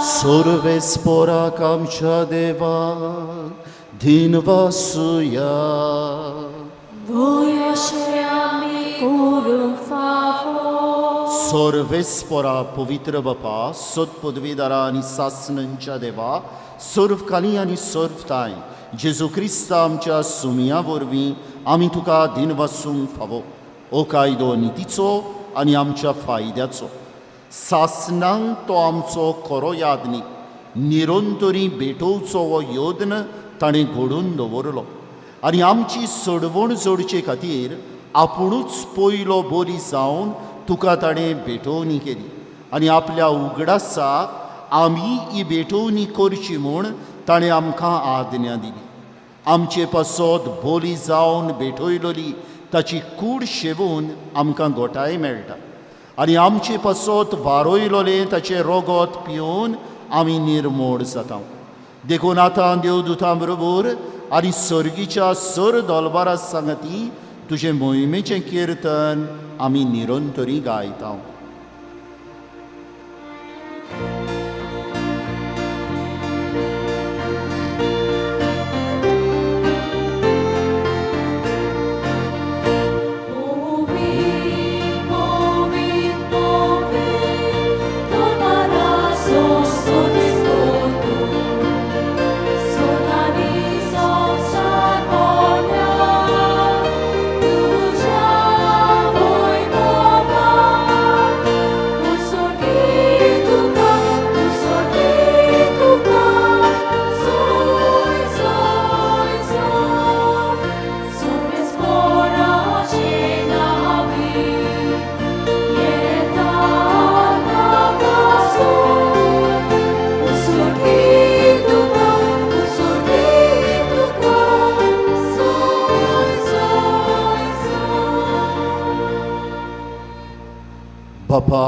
सर्वेस्पराक आमच्या देवा दिनवासुया. सर्वेस्परा पवित्र बापा सत पदवीदारा आनी सासणांच्या देवा सर्वकाली आनी सर्वताय जेजू क्रिस्ता आमच्या सुमया वरवीं आमी तुका दिनवासूंक फावो. ओ कायदो नितीचो आनी आमच्या फायद्याचो. सासणांक तो आमचो खरो यादनीक निरंतरी भेटोवचो हो योद्न ताणें घडोवन दवरलो आनी आमची सोडवण जोडचे खातीर आपुणूच पयलो बोली जावन तुका ताणें भेटोवणी केली आनी आपल्या उगडासाक आमी ही भेटोवणी करची म्हूण ताणें आमकां आज्ञा दिली. आमचे पासत बोली जावन भेटयलोली ताची कूड शेवून आमकां घोटाय मेळटा आनी आमचे पासत वारोयलोलें ताचें रोगत पिवन आमी निर्मोळ जाता. देखून आतां देवदूतां बरोबर आनी सर्गीच्या सर दोलबारा सांगती तुजे मोहिमेचें किर्तन आमी निरंतरी गायता. बापा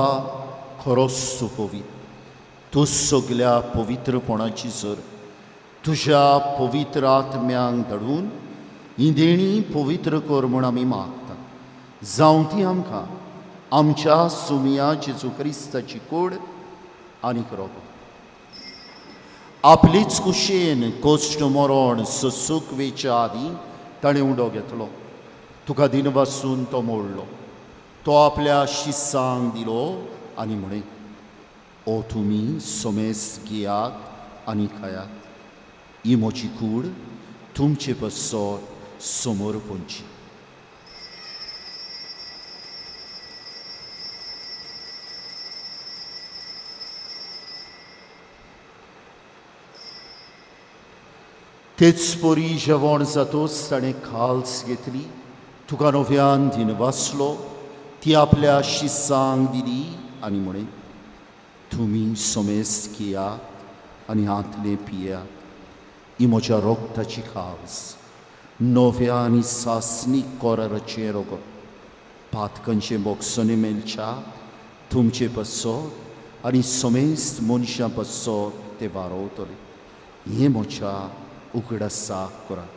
खरोच तूं पवित्र, तूं सगल्या पवित्रपणाची सर तुज्या पवित्र आत्म्यांक धाडून ही देणी पवित्र कर म्हूण आमी मागता. जावं ती आमकां आमच्या सुमिया जेजू क्रिस्ताची कूड आनीक रोगो आपलीच कुशेन कोश्ट मरण ससूक वेच्या आदीं ताणें उडो घेतलो. तुका दिनवासून तो मोडलो. तो आपल्या शिस्सांक दिलो आनी म्हणे ओ तुमी सोमेस घेयात आनी खायात. ही म्हजी कूड तुमचे पासत समोर पोंची. तेच पोरी जेवण जातोच ताणें खाल्स घेतली. तुका नव्यान दिनवासलो. ती आपल्या शिस्सांक दिली आनी म्हणे तुमी सोमेस घेयात आनी हातले पियात. ही म्हज्या रोगताची खास नव्या आनी सासनीक कोराराचें रोगत. पातकांचे बोगसोने मेलच्या तुमचे पासत आनी सोमेस्त मनशां पासत ते वारोवतले. हें म्हज्या उगडासाक करात.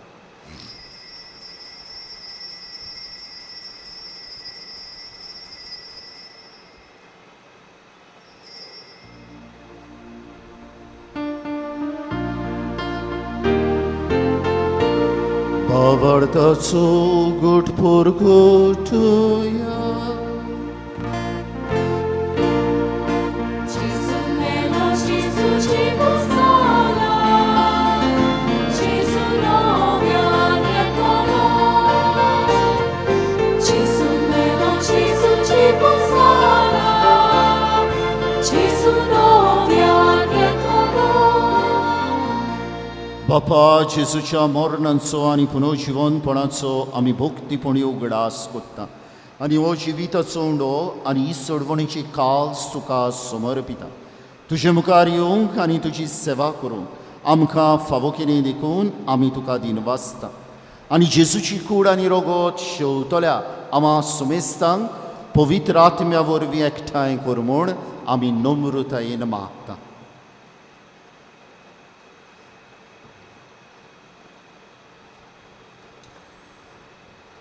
Avartațu gut purgutuia. बापा जेजूच्या मरणांचो आनी पुनर्जिवनपणाचो आमी भक्तीपणी उगडास कोत्ता आनी हो जिविताचो उंडो आनी ही सोडवणेची काल्स तुका समर्पिता. तुजे मुखार येवंक आनी तुजी सेवा करूंक आमकां फावो केलें देखून आमी तुका दिनवासता आनी जेजूची कूड आनी रोगत शेवतल्या आम्हा सुमेस्तांक पवित्र आत्म्या वरवीं एकठांय कर म्हूण आमी नम्रतायेन मागता.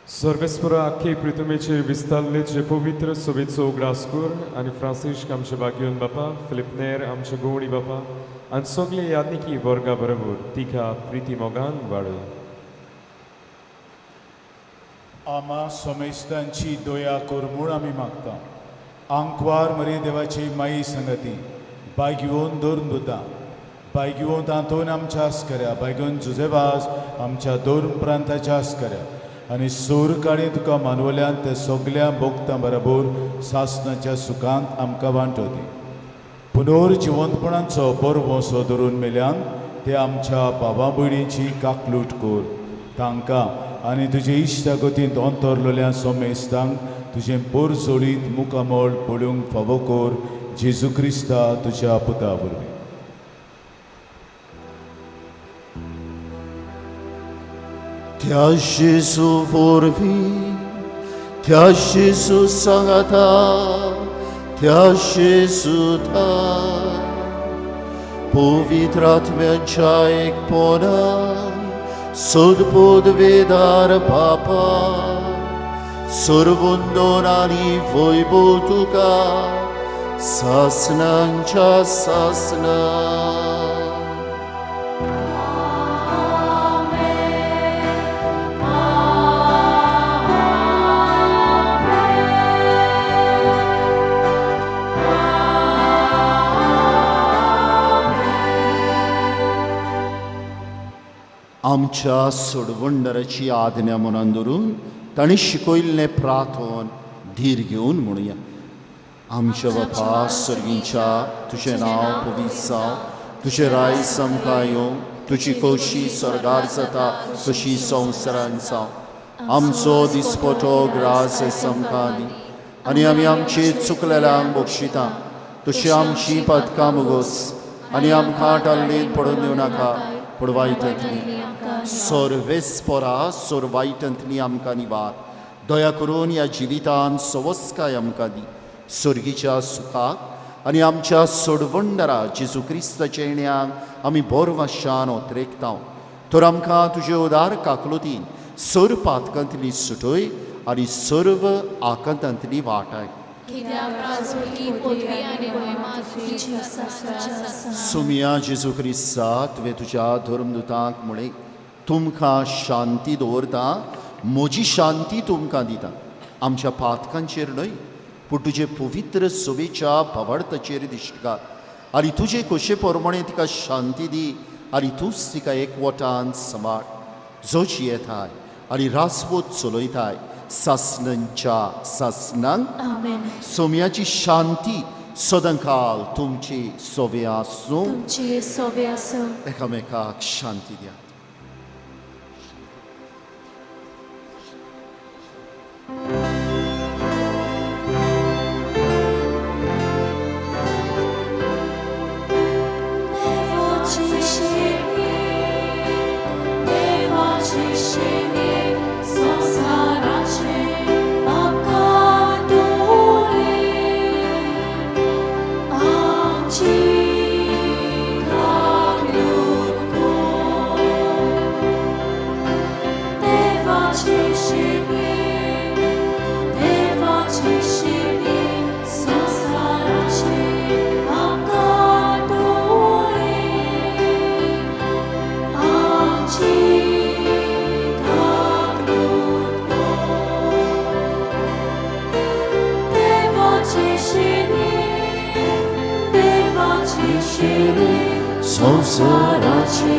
सर्वेस्परा आख्खे पृथ्वीचेर विस्तारले जे पवित्र सोबेचो उगडासकर आनी फ्रांसीश आमचे बागयोन बापा, फिलिपनेर आमचे गोवणी बापा आनी सगळे यादनिकी वर्गा बरोबर तिका प्रिती मोगान वाडय. आम्हा सोमेस्तांची दया कर म्हूण आमी मागता. आंकवार मरे देवाची माई संगती बागयोन धरून दुता बागयोन तांतून आमच्या आस्कऱ्या बागयोन जुजेबाज आमच्या दोन प्रांताच्या आस्कऱ्या आनी सूर काळी तुका मानवल्यान ते सगल्या भोगतां बरोबर सासणाच्या सुखांत आमकां वांटो दी. पुनर्जिवंतपणाचो बरो वसो धरून मेल्यान ते आमच्या भावा भयणीची काकलूट कोर तांकां आनी तुजे इश्टागतींत अंतरलोल्या सोमेस्तांक तुजें पोर जोडीत मुखामोळ पळोवंक फावो कोर जेजू क्रिस्ता तुज्या पुता वरवीं. त्या जेजू वरवीं त्या जेजू सांगाता त्या जेजू पवित्र आत्म्याच्या एकपणान सदपोद वेदार बापा सर्वोंदोन आनी वैभव तुका सासनांच्या सासना. आमच्या सोडवंडराची आज्ञा मनान धरून ताणें शिकयल्लें प्रार्थन धीर घेवन म्हणुया. आमच्या बापा सर्गीच्या तुजें नांव पवित्र जावं, तुजें रायज आमकां येवं, तुजी खोशी स्वर्गार जाता तशी संवसारांत जावं. आमचो दिसपटो ग्रास आमकां दी आनी आमी आमची चुकलेल्यांक बक्षिता तशी आमची पदकां मुगोस आनी आमकां टाल्लेंत पडून दिवं नाका पूण वायटांतली सर्वेस्परा सोर वायटांतली आमकां निवार. दया करून ह्या जिवितांत सवस्काय आमकां दी सर्गीच्या सुखाक आनी आमच्या सोडवंडरा जेजू क्रिस्ताच्या येण्याक आमी बोरवाशान ओतरेकता. तर आमकां तुजे उदार काकलुतीन सर पातकांतली सुटय आनी सर्व आकांतांतली वाटाय. सुमिया जेजू क्रिस्ता तुवें तुज्या धर्मदुतांक म्हळें तुमकां शांती दवरता, म्हजी शांती तुमकां दिता. आमच्या पातकांचेर न्हय पूण तुजे पवित्र सोबेच्या भावार्थाचेर दिश्ट घाल आनी तुजे कशे प्रमाणे तिका शांती दी आनी तूंच तिका एकवटान सांबाळ. जोची येताय आनी रासवत चलयताय सासनांच्या सासनांक. सोम्याची शांती सदांकाल तुमची सोबे आसूं. एकामेकाक शांती द्या. संसाराची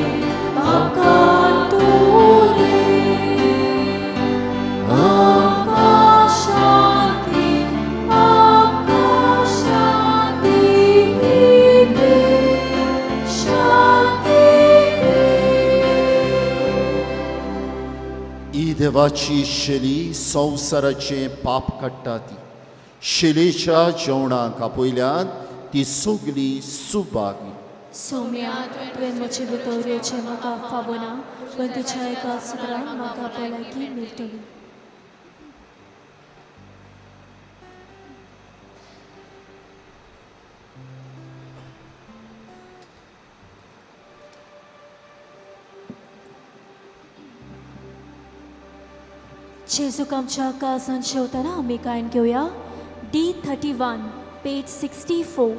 आकांतुरी आमकां शांती दे, शांती ही देवाची शेली संवसाराचे पाप काडटा ती. शेलीच्या जेवणाक आपयल्यान ती सगली सुभागी. सोम्या तुवें म्हजे भितरचे म्हाका फावना पण तुज्या एका सुत्रान म्हाका भलायकी मेळटली. जेजूक आमच्या काळजान शेवताना आमी गायन घेवया D31 page 64.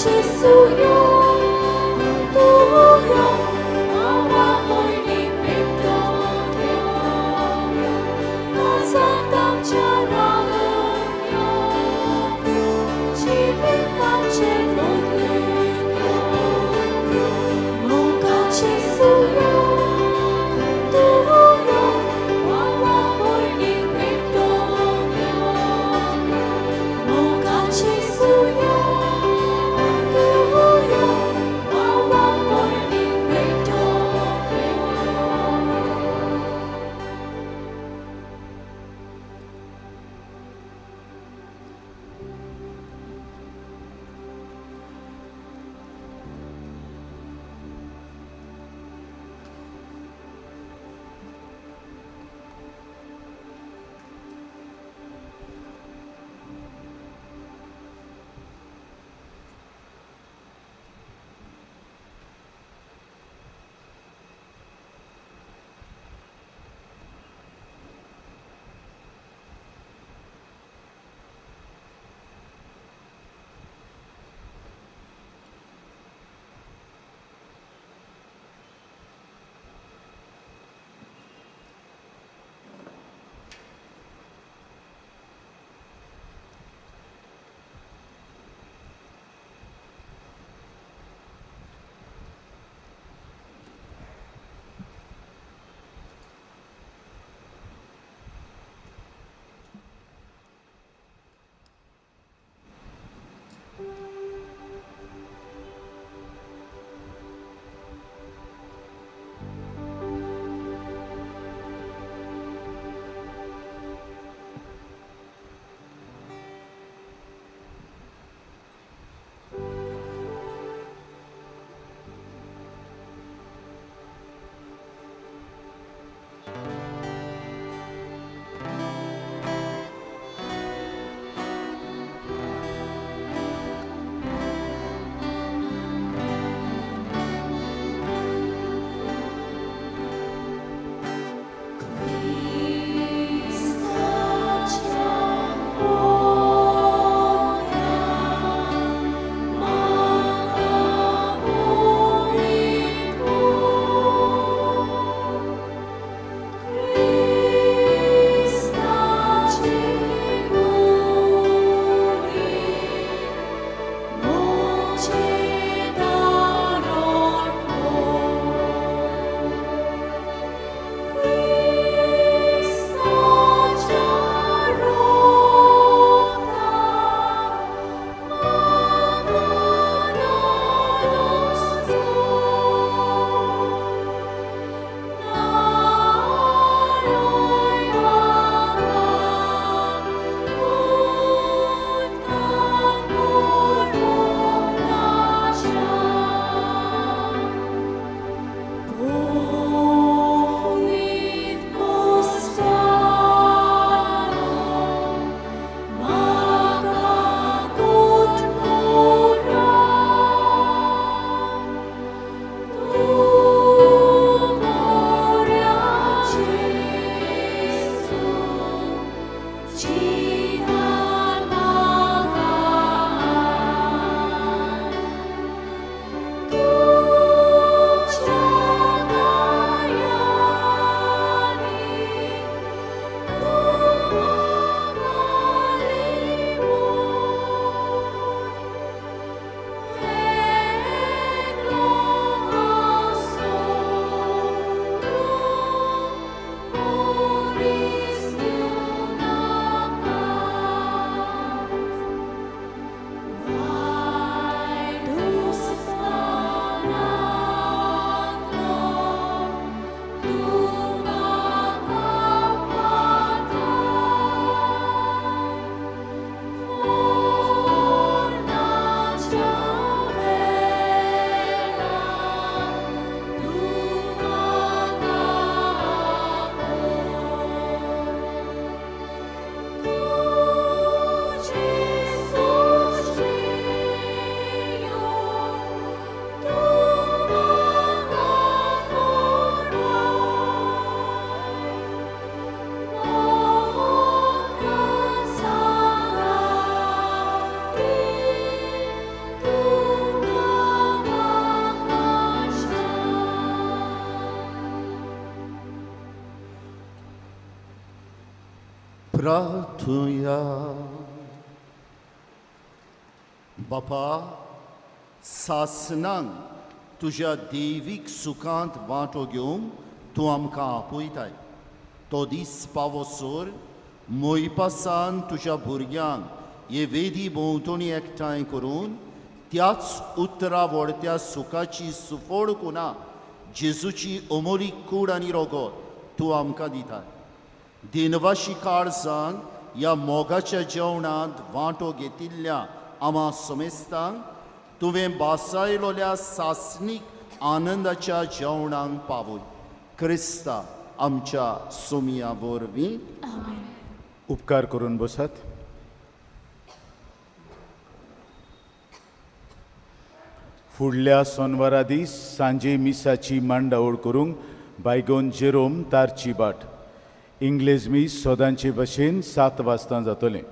Jesuyo, tuyo, awa mo'y pektoyo, kasandang charangyo, chibitang chemonyo, moka Jesuyo, tuyo, awa mo'y pektoyo, moka Jesuyo, tuyo, प्रार्थुया. बापा, सासनांक तुज्या देवीक सुखांत वांटो घेवंक तूं आमकां आपयताय. तो दीस पावसोर मोयपासान तुज्या भुरग्यांक हे वेदी भोंवतणी एकठांय करून त्याच उतरावडत्या सुखाची सुफोड कोना जेजूची अमोलीक कूड आनी रोगोत तूं आमकां दिता. दिनवाशी काळजान ह्या मोगाच्या जेवणांत वांटो घेतिल्ल्या आम्हा समेस्तांक तुवें बासायलोल्या सासणीक आनंदाच्या जेवणांक पावय. क्रिस्ता आमच्या सोमिया वरवीं. उपकार करून बसात. फुडल्या सोनवारा दीस सांजे मिसाची मांडावळ करूंक बायगोन जेरोम तारची बाट. इंग्लेज मीस सोदांचे भशेन 7 वाजता जातलें.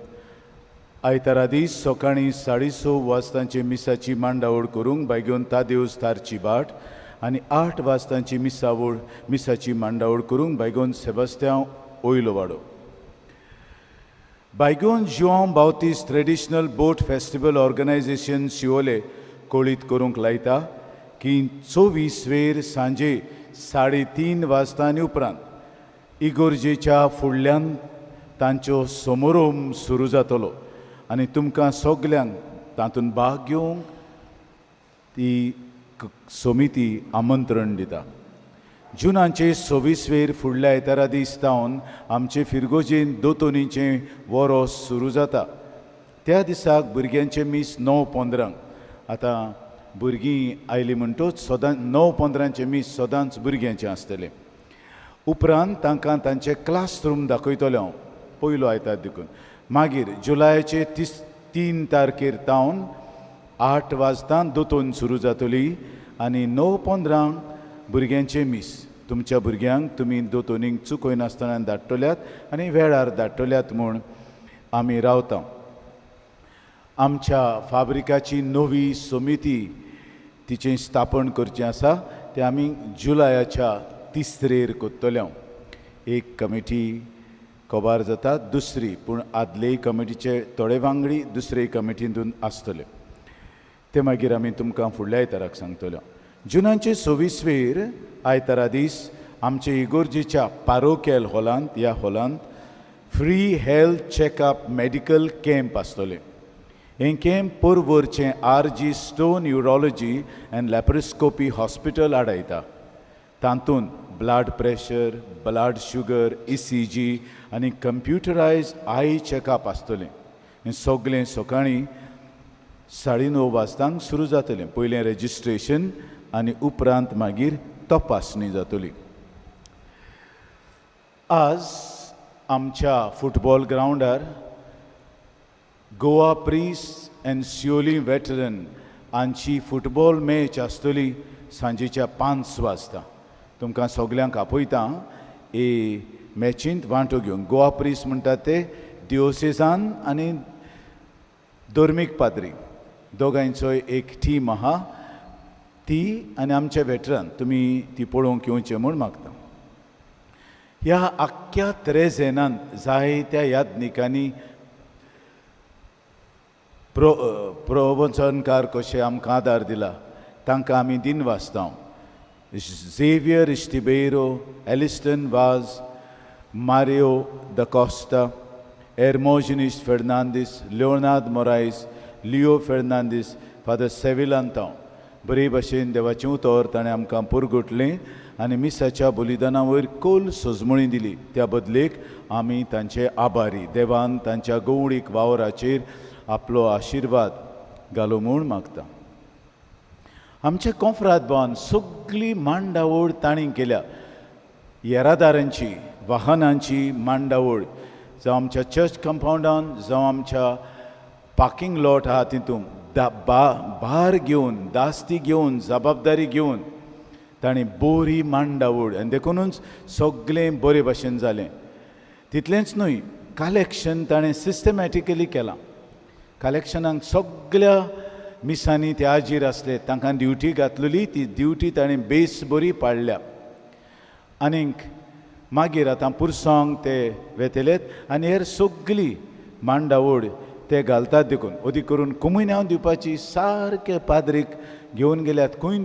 आयतारा दीस सकाळीं 6:30 वाजतांचे मिसाची मांडावळ करूंक बायगोन तादेवस तारची बाट आनी 8 वाजतांची मिसाची मांडावळ करूंक बायगोन सेबास्त्याव ओयलो वाडो. बायगोन जुआंव बावतीस ट्रेडिशनल बोट फेस्टिवल ऑर्गनायझेशन शिवोले कळीत करूंक लायता की 24 सांजे 3:30 वाजतांनी उपरांत इगोर्जेच्या फुडल्यान तांचो समारोह सुरू जातलो आनी तुमकां सगल्यांक तातूंत भाग घेवंक ती समिती आमंत्रण दिता. जुनाचे 26 फुडल्या आयतारा दीस तावन आमचे फिरगोजेन दोतोनीचें वरोस सुरू जाता. त्या दिसाक भुरग्यांचे मीस 9:15. आतां भुरगीं आयलीं म्हणटूच सदांच 9:15 मीस सदांच भुरग्यांचें आसतलें. उपरांत तांकां तांचे क्लासरूम दाखयतले हांव पयलो आयतार देखून. मागीर जुलायाचे 3 तारखेर तावन 8 वाजता दोतोन सुरू जातली आनी 9:15 भुरग्यांचे मीस. तुमच्या भुरग्यांक तुमी दोतोनीक चुकोय नासतना धाडटल्यात आनी वेळार धाडटल्यात म्हूण आमी रावता. आमच्या फाब्रिकाची नवी समिती तिचें स्थापन करचें आसा तें आमी जुलायाच्या 3रेर कोत्तले. एक कमिटी कबार जाता, दुसरी पूण आदले कमिटीचे थोडे वांगडी दुसरे कमिटींतून आसतले. ते मागीर आमी तुमकां फुडल्या आयताराक सांगतले. जुनाचे 26 आयतारा दीस आमचे इगोर्जेच्या पारोकेल हॉलांत ह्या हॉलांत free health checkup medical camp आसतलें. हें कॅम्प पोरवोरचें RG stone urology and laparoscopy hospital आडायता. तातूंत blood pressure, blood sugar, ECG आनी कंप्युटरायज आय चॅकअप आसतलें. हें सगळें सकाळीं 9:30 वाजतांक सुरू जातलें. पयलें रेजिस्ट्रेशन आनी उपरांत मागीर तपासणी जातली. आज आमच्या फुटबॉल ग्रावंडार गोवा प्रीस एंड सियोली वेटरन हांची फुटबॉल मॅच आसतली सांजेच्या 5 वाजता. तुमकां सगल्यांक आपयता हे मॅचींत वांटो घेवंक. गोवा प्रीस म्हणटात ते डिओसेजान आनी धर्मीक पाद्री दोगांयचो एक टीम आहा. ती आनी आमचे वेटरन तुमी ती पळोवंक येवचें म्हूण मागता. ह्या आख्ख्या त्रेजेनांत जायत्या यादनिकांनी प्रवचनकार कशे आमकां आदार दिला तांकां आमी दिन वाचता. Xavier Estibeiro, Aliston Vaz, Mario da Costa, Hermogenes Fernandes, Leonard Morais, Leo Fernandes, father सेविलांतांव बरे भशेन देवाचें उतर ताणें आमकां पुरगुटलें आनी मिसाच्या बलिदाना वयर खोल सजमळी दिली. त्या बदलेक आमी तांचे आभारी. देवान तांच्या गवळीक वावराचेर आपलो आशिर्वाद घालो म्हूण मागता. आमच्या कोंफरात भोवन सगळी मांडावळ ताणीं केल्या. येरादारांची, वाहनांची मांडावळ जावं आमच्या चर्च कंपावंडान जावं आमच्या पार्किंग लॉट आहा तितून भार घेवन, दास्ती घेवन, जबाबदारी घेवन ताणीं बरी मांडावळ आनी देखूनच सगळें बरे भशेन जालें. तितलेंच न्हय, कलेक्शन ताणें सिस्टमॅटिकली केलां. कलेक्शनाक सगळ्या मिसांनी ते हाजीर आसले. तांकां ड्युटी घातलेली ती ड्युटी ताणें बेस बरी पाडल्या. आनीक मागीर आतां पुरसांग ते वेतेलेत आनी हेर सगळी मांडावळ ते घालतात देखून ओदी करून कुमयन्याव दिवपाची सारके पाद्रीक घेवन गेल्यात खंय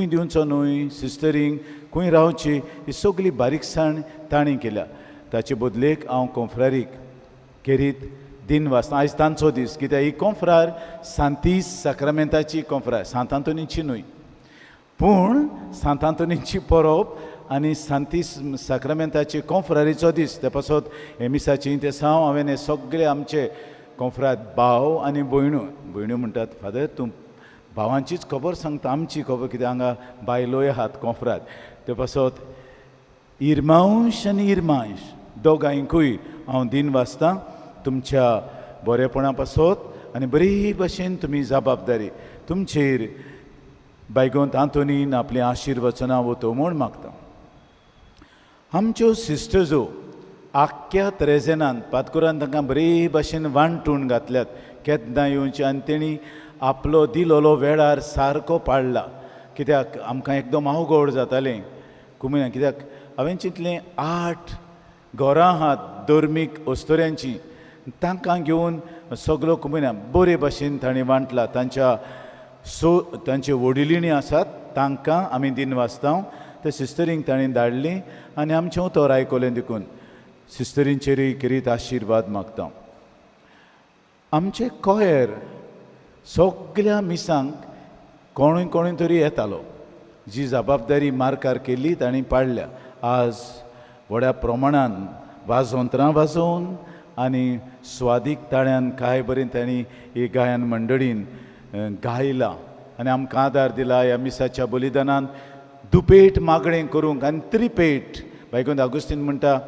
दिवचो न्हय सिस्टरींक खंय रावची ही सगळी बारीकसाण तांणी केल्या ताचे बदलेक हांव कॉन्फ्रारीक केरीत दिन वाजता आयज तांचो दीस कित्याक ही कॉन्फ्रार सांतीस साक्रामेंताची कॉन्फ्रार सांत आंतोनीची न्हय पूण सांत आंतोनीची परब आनी सांतीस साक्रामेंताची कॉन्फ्रारीचो दीस ते पासत हे मिसाची ते साव हांवें हे सगळे आमचे कॉन्फ्रार भाव आनी भयण्यो म्हणटात फादर तूं भावांचीच खबर सांगता आमची खबर कित्याक हांगा बायलोय आहात कॉन्फ्रार ते पासत इरमांश आनी इरमांश दोगांयकूय हांव दिन वाजता तुमच्या बरेपणा पासत आनी बरी भशेन तुमी जबाबदारी तुमचेर बायगोंत आंतोनीन आपली आशिर्वचनां वतो म्हूण मागता आमच्यो सिस्टर्जो आख्ख्या त्रेजेनान पातकुरान तांकां बरे भशेन वांटून घातल्यात केन्ना येवचे आनी तेणी आपलो दिलोलो वेळार सारको पाळला कित्याक आमकां एकदम अवघड जातालें कुमिना कित्याक हांवें चिंतलें 8 घरां आहात धर्मीक अस्तोऱ्यांची तांकां घेवन सगळो कुमिना बरे भशेन ताणें वांटला तांचे वडिलिणी आसात तांकां आमी दिन वाजता ते सिस्टरींक ताणें धाडली आनी आमचें उतर आयकलें देखून सिस्टरींचेरूय किरीत आशिर्वाद मागता आमचे कॉयर सगळ्या मिसांक कोणूय तरी येतालो जी जबाबदारी मार्कार केल्ली तांणी पाळल्या आज व्हड्या प्रमाणान वाजोंत्रां वाजोवन आनी स्वादीक ताळ्यान काय बरें तांणी ही गायन मंडळीन गायला आनी आमकां आदार दिला ह्या मिसाच्या बलिदानान दुपेट मागणें करूंक आनी त्रिपेट बायगोंद आगुस्तीन म्हणटा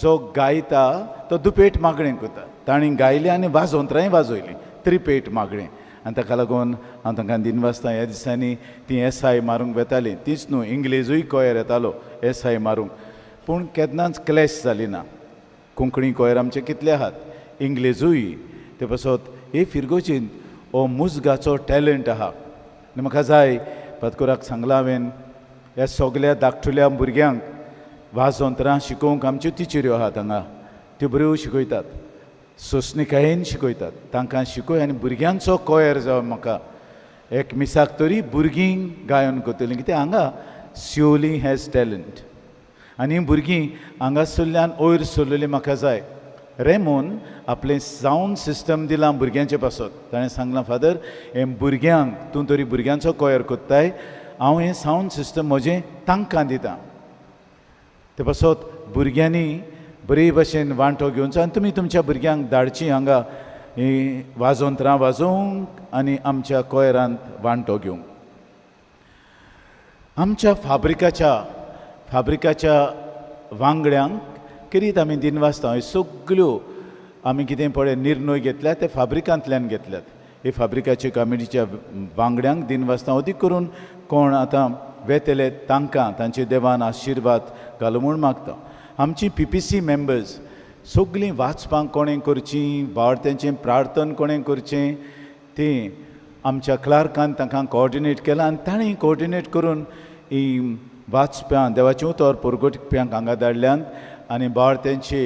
जो गायता तो दुपेट मागणें करता ताणें गायलें आनी वाजोंत्रांय वाजयलीं त्रिपेट मागणें आनी ताका लागून हांव तांकां दिन वाजता ह्या दिसांनी ती एसआय मारूंक वेतालीं तीच न्हू इंग्लेजूय कॉयर येतालो एसआय मारूंक पूण केन्नाच क्लॅश जाली ना कोंकणी कॉयर आमचे कितले आहात इंग्लेजूय ते पासत हे फिरगोचीन हो मुजगाचो टॅलंट आहा आनी म्हाका जाय पातकुराक सांगलां हांवें ह्या सगळ्या धाकटुल्या भुरग्यांक वाजोंत्रां शिकोवंक आमच्यो टिचऱ्यो आहात हांगा त्यो बऱ्यो शिकयतात सोंसणिकायेन शिकयतात तांकां शिकय आनी भुरग्यांचो कॉयर जावं म्हाका एक मिसाक तरी भुरगीं गायन करतलीं कित्याक हांगा सिओली हॅज टॅलंट आनी भुरगीं हांगासरल्यान वयर सरलेलीं म्हाका जाय रेमोन आपलें सावंड सिस्टम दिलां भुरग्यांचे पासत ताणें सांगलां फादर हे भुरग्यांक तूं तरी भुरग्यांचो कॉयर कोत्ताय हांव हें सावंड सिस्टम म्हजें तांकां दितां ते पासत भुरग्यांनी बरे भशेन वांटो घेवचो आनी तुमी तुमच्या भुरग्यांक धाडची हांगा ही वाजोंत्रां वाजोवंक आनी आमच्या कॉयरांत वांटो घेवंक आमच्या फाब्रिकाच्या वांगड्यांक किरीत आमी दिन वाजता ह्यो सगळ्यो आमी कितें पळय निर्णय घेतल्यात ते फाब्रिकांतल्यान घेतल्यात हे फाब्रिकाच्या कमिटीच्या वांगड्यांक दिन वाजता अदीक करून कोण आतां वेतेले तांकां तांचे देवान आशिर्वाद घालूं म्हूण मागता आमची PPC मेंबर्स सगळीं वाचपाक कोणें करचीं वावरत्यांचें प्रार्थन कोणें करचें तें आमच्या क्लार्कान तांकां कोऑर्डिनेट केलां आनी ताणें कोऑर्डिनेट करून ही वाचप्यां देवाचें उतर परगोटप्यांक हांगा धाडल्यान आनी बाळतेंचे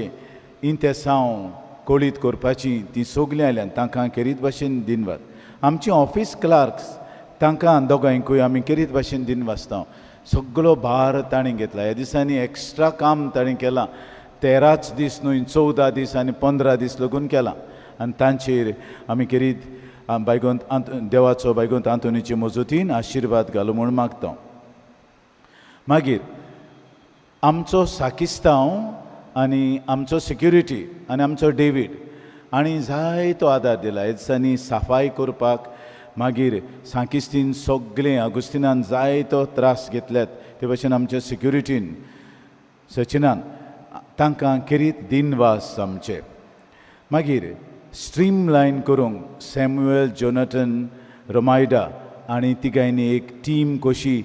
इंतेसांव कोळीत करपाची ती सगळीं आयल्यान तांकां केरीत भाशेन दिन वाज आमची ऑफिस क्लार्क्स तांकां दोगांयकूय आमी केरीत भाशेन दिन वाजता सगळो भार ताणें घेतला ह्या दिसांनी एक्स्ट्रा काम ताणें केलां 13 दीस न्हय 14 दीस आनी 15 दीस लागून केलां आनी तांचेर आमी केरीत बायगोंत देवाचो बायगोंत आंतोनीचे मजतीन आशिर्वाद घालूं म्हूण मागता मागीर आमचो साकिस्तांव आनी आमचो सिक्युरिटी आनी आमचो डेवीड आनी जायतो आदार दिला ह्या दिसांनी साफाय करपाक मागीर साकिस्तीन सगळें अगुस्तिनान जायतो त्रास घेतल्यात ते भशेन आमच्या सिक्युरिटीन सचिनान तांकां केरीत दिनवास आमचे मागीर स्ट्रीम लायन करूंक सॅम्युएल जोनाथन रोमायडा आनी तिगांयनी एक टीम कशी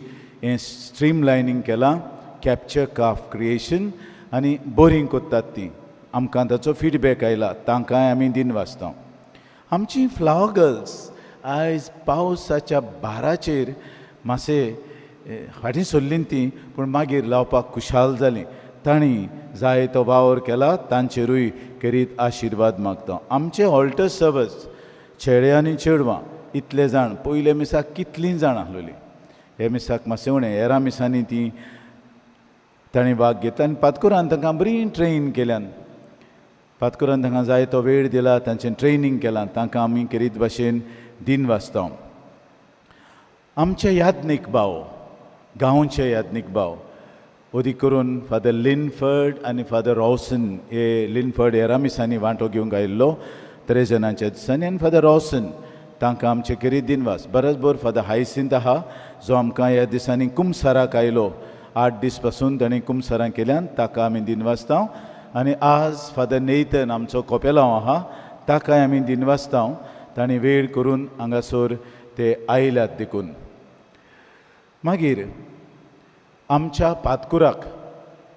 हें स्ट्रीम लायनींग केलां कॅप्चर काफ क्रिएशन आनी बोरींग कोत्तात ती आमकां ताचो फिडबॅक आयला तांकांय आमी दिन वाजता आमची फ्लावर गर्ल्स आयज पावसाच्या भाराचेर मातशे फाटीं सरलीं ती पूण मागीर लावपाक खुशाल जालीं तांणी जाय तो वावर केला तांचेरूय करीत आशिर्वाद मागता. आमचे ऑल्टर सर्वस चेडे आनी चेडवां इतले जाण पयले मिसाक कितलीं जाण आसलेलीं. हे मिसाक मातशें उणें, हेरां मिसांनी तीं तांणी भाग घेतला आनी पातकुरान तांकां बरी ट्रेन केल्यान. पातकुरान तांकां जाय तो वेळ दिला, तांचें ट्रेनींग केलां. तांकां आमी करीत भाशेन दिन वाचता. आमचे यादनीक भाव, गांवचे यादनीक भाव, ओदी करून फादर लिनफर्ड आनी फादर रॉसन, हे लिनफर्ड हेरां मिसांनी वांटो घेवंक आयिल्लो 3 जाणांच्या दिसांनी, आनी फादर रॉसन तांकां आमचे करीत दिनवास. बरोबर फादर हायसिंत आहा जो आमकां ह्या दिसांनी कुंभसाराक आयलो. 8 दीस पासून ताणें कुंभसारां केल्यान ताका आमी दिनवासता. आनी आज फादर नेथन आमचो कोपेलांव आहा ताकाय आमी दिनवासता. ताणें वेळ करून हांगासर ते आयल्यात देखून. मागीर आमच्या पातकुराक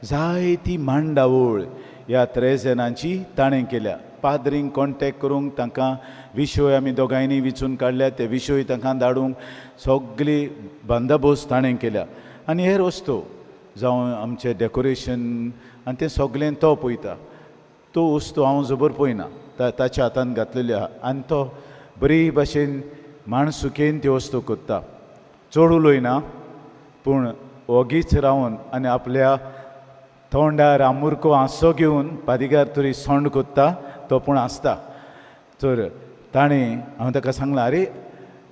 जायती मांडावळ ह्या 3 जाणांची ताणें केल्या. पाद्रींक कॉन्टेक्ट करूंक तांकां विशय आमी दोगांयनी विचून काडल्या. ते विशय तांकां धाडूंक सगळी बंदोबस्त ताणें केल्या. आनी हेर वस्तू जावं आमचें डेकोरेशन आनी तें सगळें तो पळयता. तो वस्तू हांव जबर पळयना, ताच्या हातान घातलेली आहा. आनी तो बरी भाशेन माणसुकेन त्यो वस्तू कोत्ता. चड उलयना पूण ओगीच रावन आनी आपल्या तोंडार आमुर्को हांसो घेवन पादिगार तरी सोंड कोत्ता तो पूण आसता. तर ताणें हांवें ताका सांगलां, आरे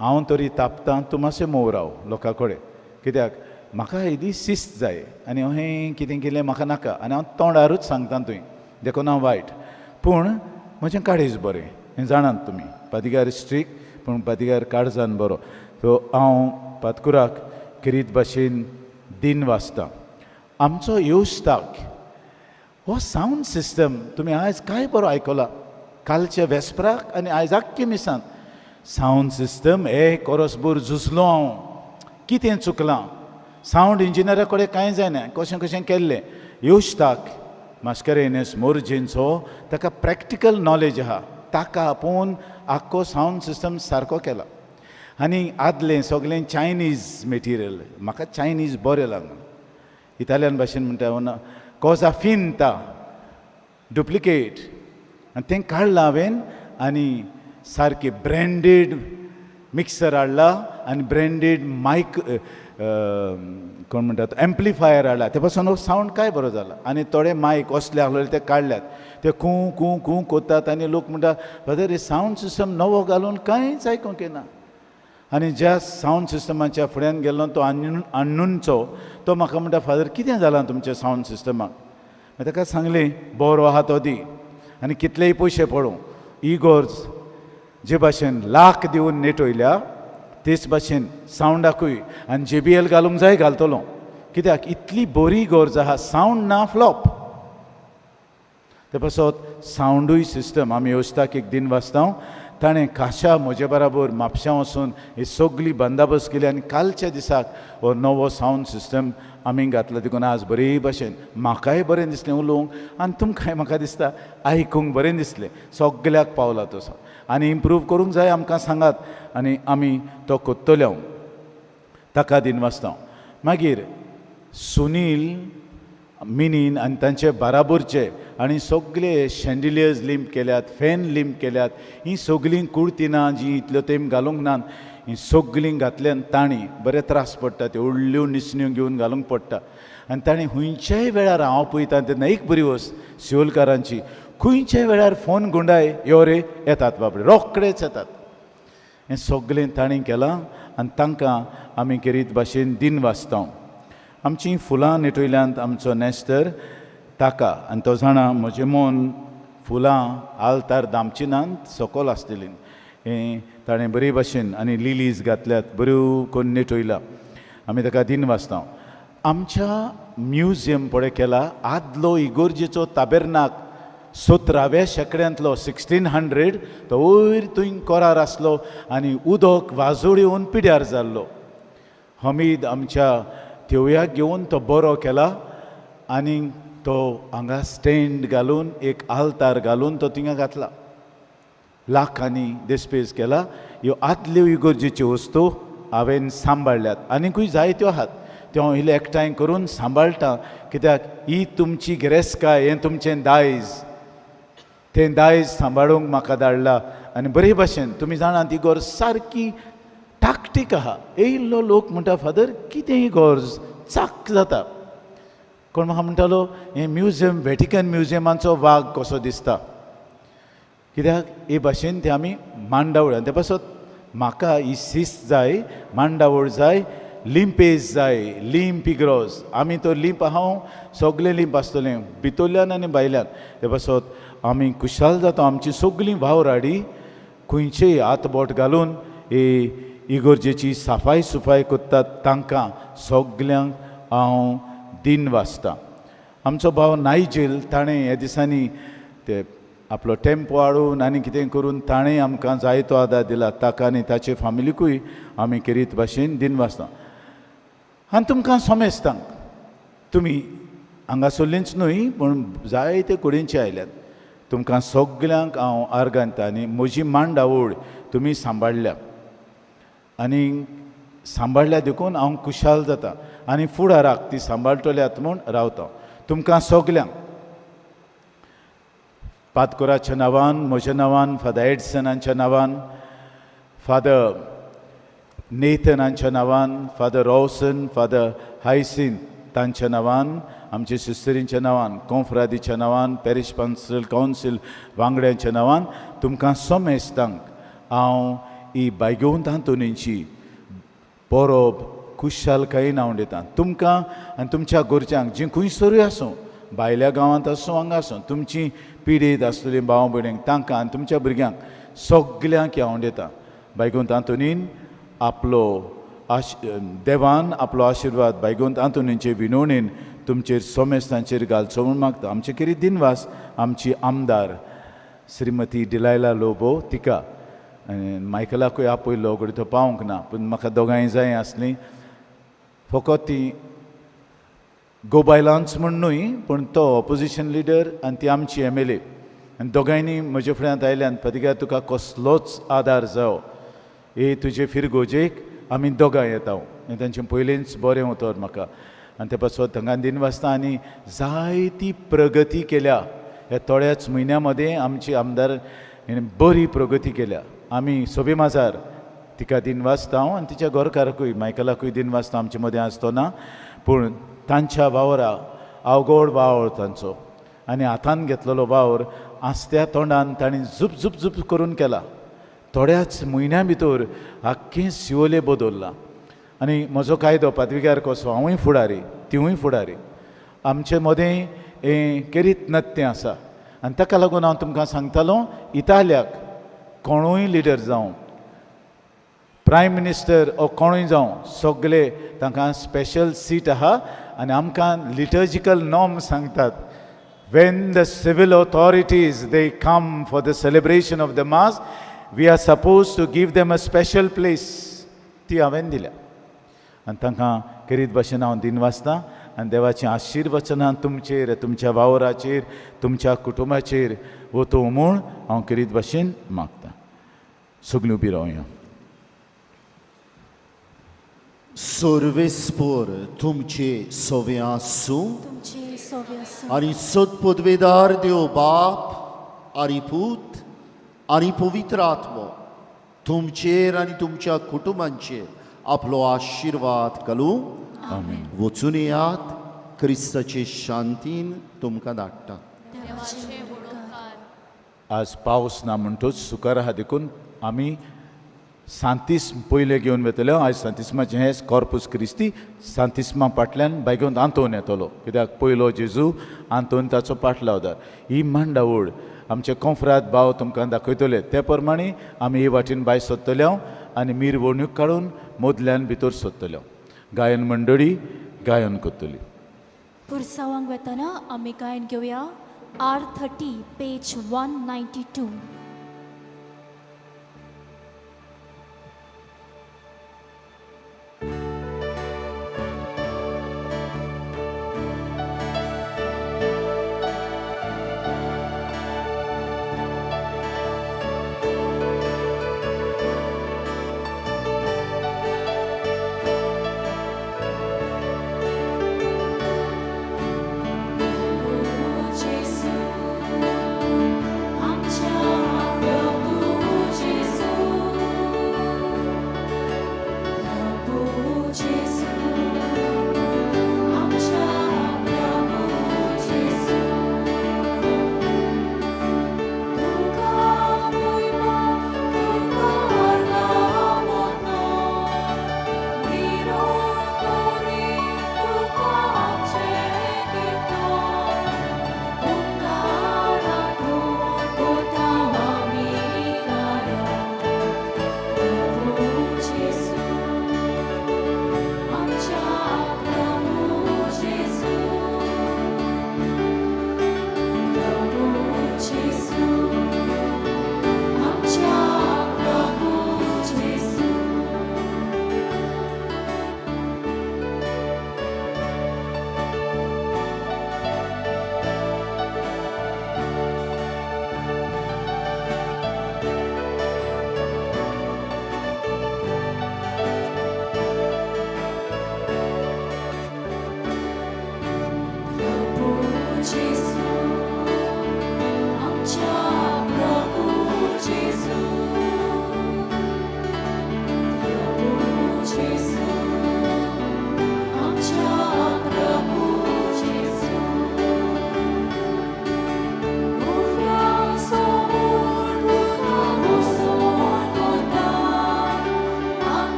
हांव तरी तापतां, तूं मातशें मोव राव लोकां कडेन, कित्याक म्हाका इदी शिस्त जाय आनी हांवें कितें केलें म्हाका नाका. आनी हांव तोंडारूच सांगता तुवें, देखून हांव वायट, पूण म्हजें काळीज बरें. हें जाणात तुमी, पादिगार स्ट्रिक्ट पूण पादिगार काळजान बरो. सो हांव पातकुराक करीत भाशेन दिन वाचता. आमचो योस्ताक हो सावंड सिस्टम तुमी आयज काय बरो आयकला. कालच्या वेस्पराक आनी आयज आख्खे मिसान सावंड सिस्टम एक ओरसभर झुजलो हांव. कितें चुकलां, सावंड इंजिनियरा कडेन कांय जायना, कशें कशें केल्लें. योस्ताक मास्करेनस मोर्जेंचो ताका प्रॅक्टिकल नॉलेज आहा, ताका आपोवन आख्खो सावंड सिस्टम सारको केला. आनी आदलें सगळें चायनीज मेटिरियल, म्हाका चायनीज बरें लागना. इटालियन भाशेन म्हणटा कोजा फिंता, डुप्लिकेट, आनी तें काडलां हांवें आनी सारकें ब्रँडेड मिक्सर हाडला आनी ब्रँडेड मायक कोण म्हणटात एम्प्लिफायर हाडला. ते पासून सावंड काय बरो जाला. आनी थोडे मायक असले आसलेले ते काडल्यात, ते खूं खूं खूं कोत्तात आनी लोक म्हणटा फादर हे सावंड सिस्टम नवो घालून कांयच आयकूंक येना. आनी ज्या सावंड सिस्टमाच्या फुड्यान गेल्लो तो अन्नूंचो तो म्हाका म्हणटा फादर कितें जालां तुमच्या सावंड सिस्टमाक. हांवें ताका सांगलें बरो आहा तो दी आनी कितलेय पयशे पडूं. इगोर्ज जे भाशेन लाख दिवन नेटवयल्या तेच भाशेन सावंडाकूय आनी JBL घालूंक जाय घालतलो, कित्याक इतली बरी गरज आहा. सावंड ना फ्लॉप. ते पासत सावंडूय सिस्टम आमी योस्ताक एक दिन वाचता. ताणें काशा म्हजे बराबर म्हापशां वचून ही सगळी बंदोबस्त केली आनी कालच्या दिसाक हो नवो सावंड सिस्टम आमी घातलो. देखून आज बरे भाशेन म्हाकाय बरें दिसलें उलोवंक आनी तुमकांय म्हाका दिसता आयकूंक बरें दिसलें. सगळ्याक पावला तसो आनी इम्प्रूव करूंक जाय आमकां सांगात आनी आमी तो कोत्तले. ताका दिन वाचता. मागीर सुनील मिनीन आनी तांचे बाराबरचे आनी सगळे शँडिलियर्स लिंप केल्यात, फॅन लिंप केल्यात. ही सगळीं कुर्तिनां जी इतल्यो तेम घालूंक नात ही सगळीं घातल्यान तांणी बरे त्रास पडटा. त्यो व्हडल्यो निसण्यो घेवन घालूंक पडटा. आनी ताणें खंयच्याय वेळार हांव पळयतां तेन्ना एक बरी वस्त सिओलकारांची, खंयच्याय वेळार फोन गुंडाय यो रे येतात, बाबडे रोखडेच येतात. हें सगळें ताणें केलां आनी तांकां आमी करीत भाशेन दिन वाचता. आमचीं फुलां नेटवयल्यांत आमचो नेस्तर ताका आनी तो जाणा म्हजें मन फुलां आलतार दामचिनांत सकयल आसतलीं. हें ताणें बरे भाशेन आनी लिलीज घातल्यात, बऱ्यो करून नेटवयला. आमी ताका दिन वाचता. आमच्या म्युजियम पळय केला आदलो इगोर्जेचो ताबेर्नाक 17व्या शेंकड्यांतलो 1600 तो वयर थंय कोरार आसलो आनी उदक वाजोळ येवन पिड्यार जाल्लो. हमीद आमच्या तेवयाक घेवन तो बरो केला आनी तो हांगा स्टँड घालून एक आल्तार घालून तो थिंगा घातला. लाखांनी देस्पेज केला. ह्यो आदल्यो इगोर्जेच्यो वस्तू हांवें सांबाळल्यात आनीकूय जायत्यो आहात. तें हांव इल्लें एकठांय करून सांबाळटा कित्याक ही तुमची गिरेस्तकाय, हें तुमचें दायज. तें दायज सांबाळूंक म्हाका धाडला आनी बरे भाशेन तुमी जाणा ती गोरज सारकी टाकटीक आहा. येयल्लो लोक म्हणटा फादर कितें ही गोरज चाक जाता. कोण म्हाका म्हणटालो हें म्युजियम व्हॅटिकन म्युजियमाचो वाग कसो दिसता. कित्याक हे भाशेन ते आमी मांडावळ आनी ते पासत म्हाका ही शिस्त जाय, मांडावळ जाय, लिंपेज जाय, लिंप इग्रोज. आमी तो लिंप हांव सगळें लिंप आसतलें भितरल्यान आनी भायल्यान. ते पासत आमी खुशाल जाता. आमची सगळीं वावराडी खंयचेय हातबोट घालून हे इगोर्जेची साफाय सुफाय करतात तांकां सगल्यांक हांव दिन वाचतां. आमचो भाव नायजेल ताणें ह्या दिसांनी ते आपलो टेम्पो हाडून आनी कितें करून ताणें आमकां जायतो आदार दिला. ताका आनी ताचे फामिलीकूय आमी केरीत भाशेन दिन वाचता. आनी तुमकां सोमेस्तां तुमी हांगासरलींच न्हय पूण जायते कुडींचे आयल्यात. तुमकां सगल्यांक हांव आर्गांता आनी म्हजी मांडावळ तुमी सांबाळल्या आनी सांबाळल्या देखून हांव खुशाल जाता आनी फुडाराक ती सांबाळटल्यात म्हूण रावता. तुमकां सगल्यांक पातकुराच्या नांवान, म्हज्या नांवान, फादर एडसनाच्या नांवान, फादर नेथनाच्या नांवान, फादर रॉसन, फादर हायसिन तांच्या नांवान, आमच्या सिस्टरींच्या नांवान, कॉन्फ्रादीच्या नांवान, पॅरिश कावन्सील वांगड्यांच्या नांवान तुमकां सोमेस्तांक हांव ही बायगेवंत आंतोनीची परब खुशालकायेन हांव दितां. तुमकां आनी तुमच्या गोरच्यांक जीं खंयसरूय आसूं, भायल्या गांवांत आसूं हांगा आसूं, तुमची पिडीत आसतलीं भाव भयणींक तांकां आनी तुमच्या भुरग्यांक सगल्यांक हांव दितां. बायगोंत आंतोनीन आपलो देवान आपलो आशिर्वाद बायगोंत आंतोनीचे विनवणेन तुमचेर सोमेस्तांचेर घालचो म्हूण मागता. आमचे केरी दिनवास आमची आमदार श्रीमती डिलायला लोबो तिका आनी मायकलाकूय आपयलो घडी तो पावूंक ना पूण म्हाका दोगांय जाय आसलीं. फकत ती गोबायलांच म्हूण न्हय पूण तो ऑपोजिशन लिडर आनी ती आमची MLA आनी दोगांयनी म्हजे फुड्यांत आयल्यान पतिकार तुका कसलोच आदार जावो. हे तुजे फिरगोजेक आमी दोगांय येता. तांचें पयलींच बरें उतर म्हाका आनी ते पासत हांगा दिन वाचता आनी जायती प्रगती केल्या. ह्या थोड्याच म्हयन्या मदें आमची आमदार बरी प्रगती केल्या. आमी सोबे माजार तिका दिन वाचता आनी तिच्या घरकाराकूय मायकलाकूय दिन वाचता आमचे मदें आसतना. पूण तांच्या वावरा अवघड वावर तांचो आनी हातान घेतलेलो वावर आस्त्या तोंडान तांणी झूप झूप झूप करून केला. थोड्याच म्हयन्या भितर आख्खें सिओले बदल्ला. आनी म्हजो कायदो पादविकार कसो हांवूय फुडारी तिवूय फुडारी. आमचे मदें हें केरीत नत्तें आसा आनी ताका लागून हांव तुमकां सांगतालो इताल्याक कोणूय लिडर जावं, प्रायम मिनिस्टर ओ कोणूय जावं, सगळे तांकां स्पेशल सीट आहा आनी आमकां लिटर्जिकल नॉर्म सांगतात. When the civil authorities they come for the celebration of the mass we are suppose to give them a special place. ती हांवें दिल्या आनी तांकां केरीत भाशेन हांव दिन वाचतां आनी देवाचें आशिर्वचनां तुमचेर, तुमच्या वावराचेर, तुमच्या कुटुंबाचेर वतूं म्हूण हांव केरीत भाशेन मागतां. सगळीं उबी रावया. सर्वेस्पर तुमचे सोवे आसूं तुमचे सोवे आसूं आनी सद पदवेदार देव बाप आनी पूत आनी पवित्र आत्मो तुमचेर आनी तुमच्या कुटुंबांचेर आपलो आशिर्वाद घालूं. आमीन. वचून येयात. क्रिस्ताचे शांतीन तुमकां धाडटा. आज पावस ना म्हणटूच सुकार आहा देखून आमी सांतिस्म पयले घेवन वतले. आयज सांतिस्माचें हें कॉर्पूस क्रिस्ती सांतिस्मा फाटल्यान बायगोंत आंतोन येतलो कित्याक पयलो जेजू आंतोन ताचो पाट लावता. ही मांडावळ आमचे कॉन्फ्रात भाव तुमकां दाखयतले ते प्रमाणे आमी हे वाटेन भायर सरतले आनी मिरवणूक काडून मदल्यान भितर सरतले. गायन मंडळी गायन करतली. पुरसावांक वतना आमी गायन घेवया R30 पेज 192.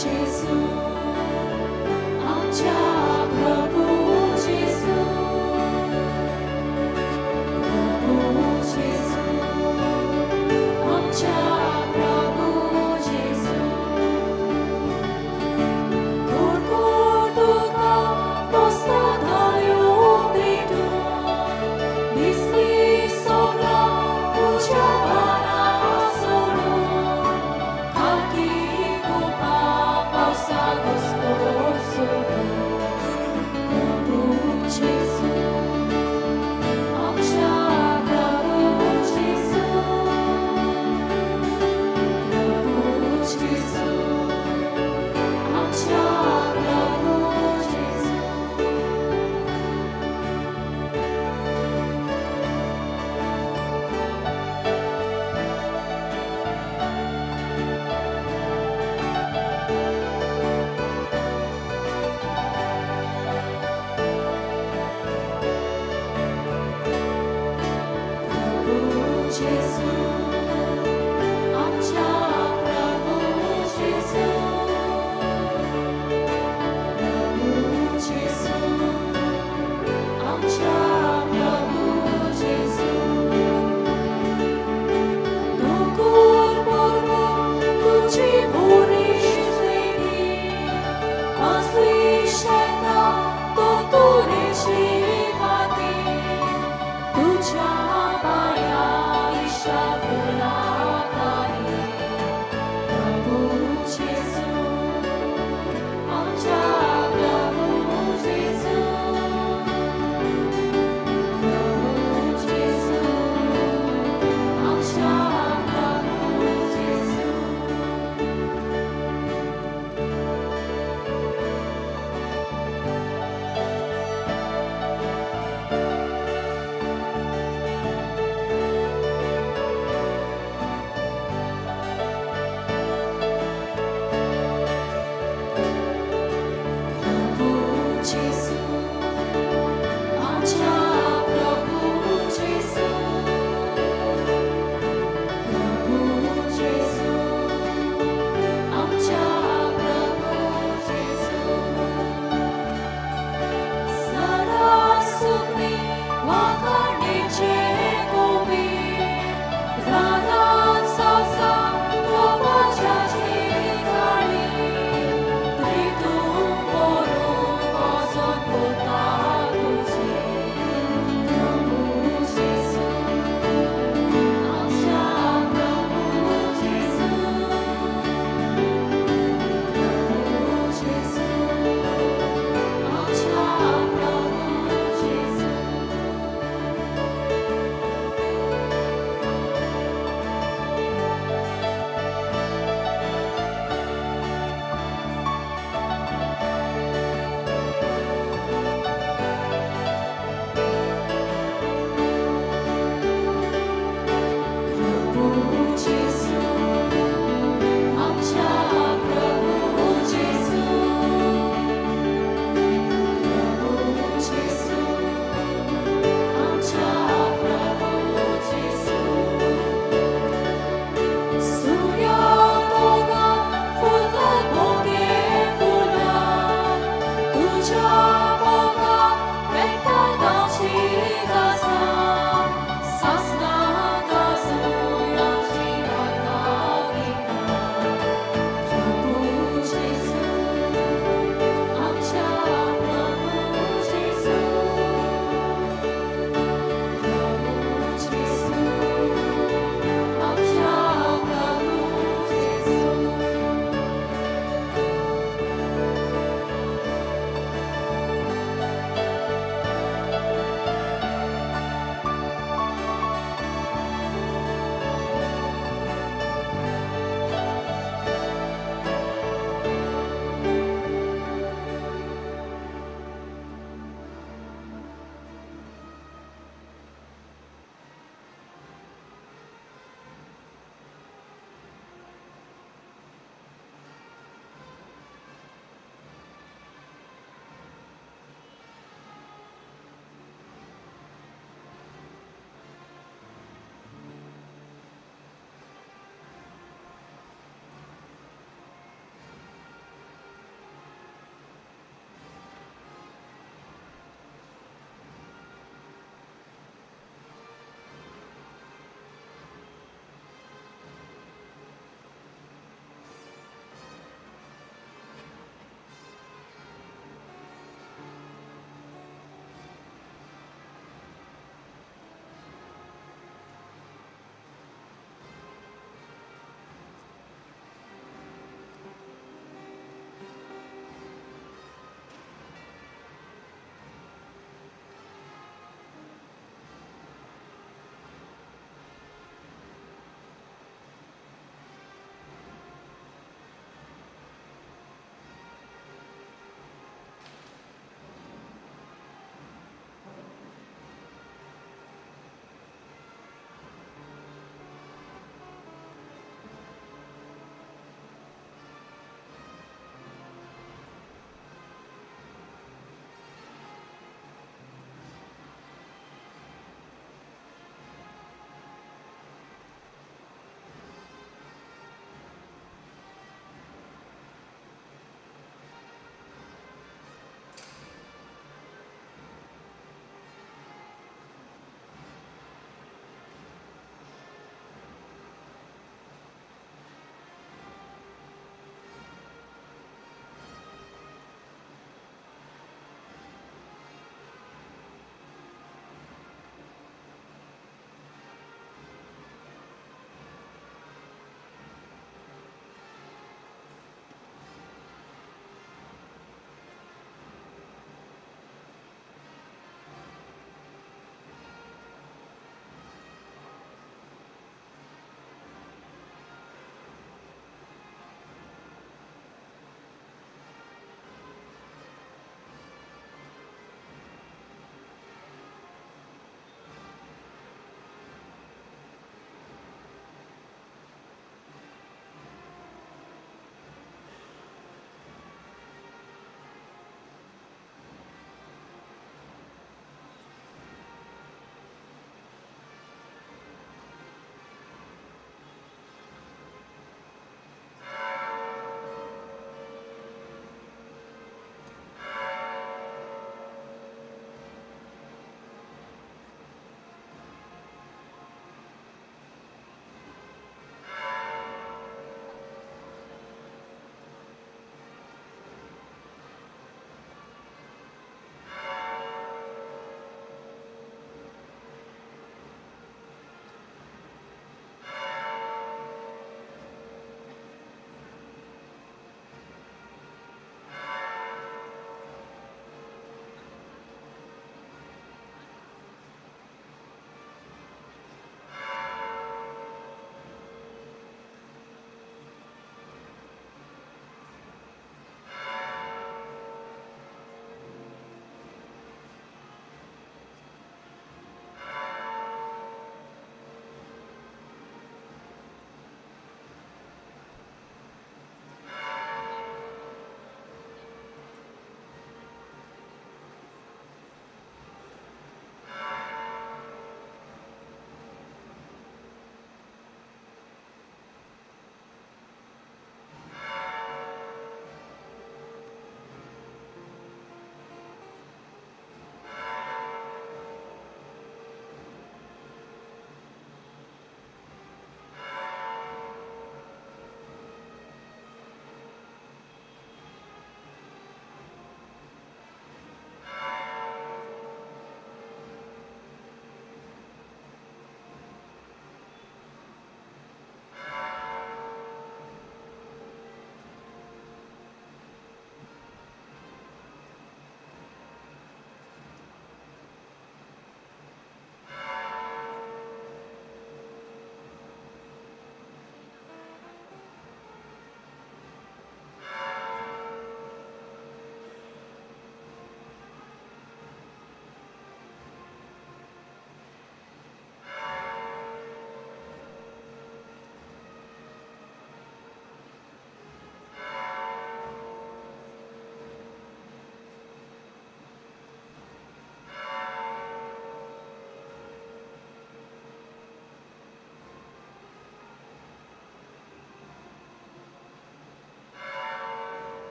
जेसू आमच्या प्रभू जेसू आमच्या प्रभू जेसू गोड तुका पोस्ता धायो भेटून दिसली सोगळा तुझ्या बारा सोडून खाकी कुपा पावसा घुसतो सोडून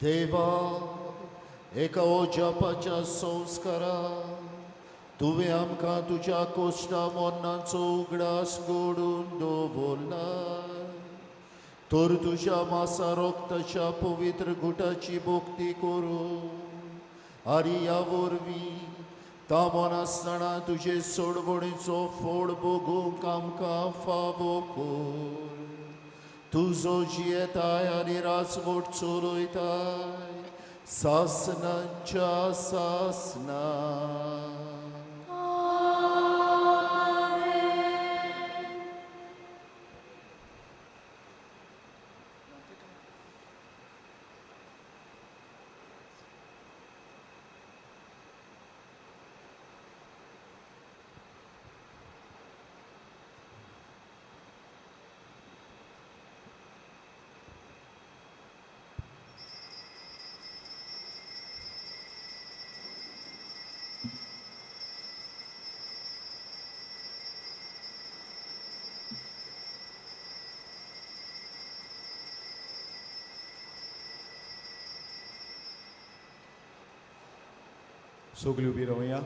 देवा एका ओजापाच्या संस्कारा तुवें आमकां तुज्या कोश्टा मोन्नाचो उगडास घडून दवरला तर तुज्या मासा रोगताच्या पवित्र गुटाची भोक्ती करूं आनी ह्या वरवीं तामोन आसतना तुजे सोडवणीचो फोड भोगूंक आमकां फावो कर तुजो जियेताय आनी राजवट चलयताय सासनांच्या सासना सगळीं उबी रावया.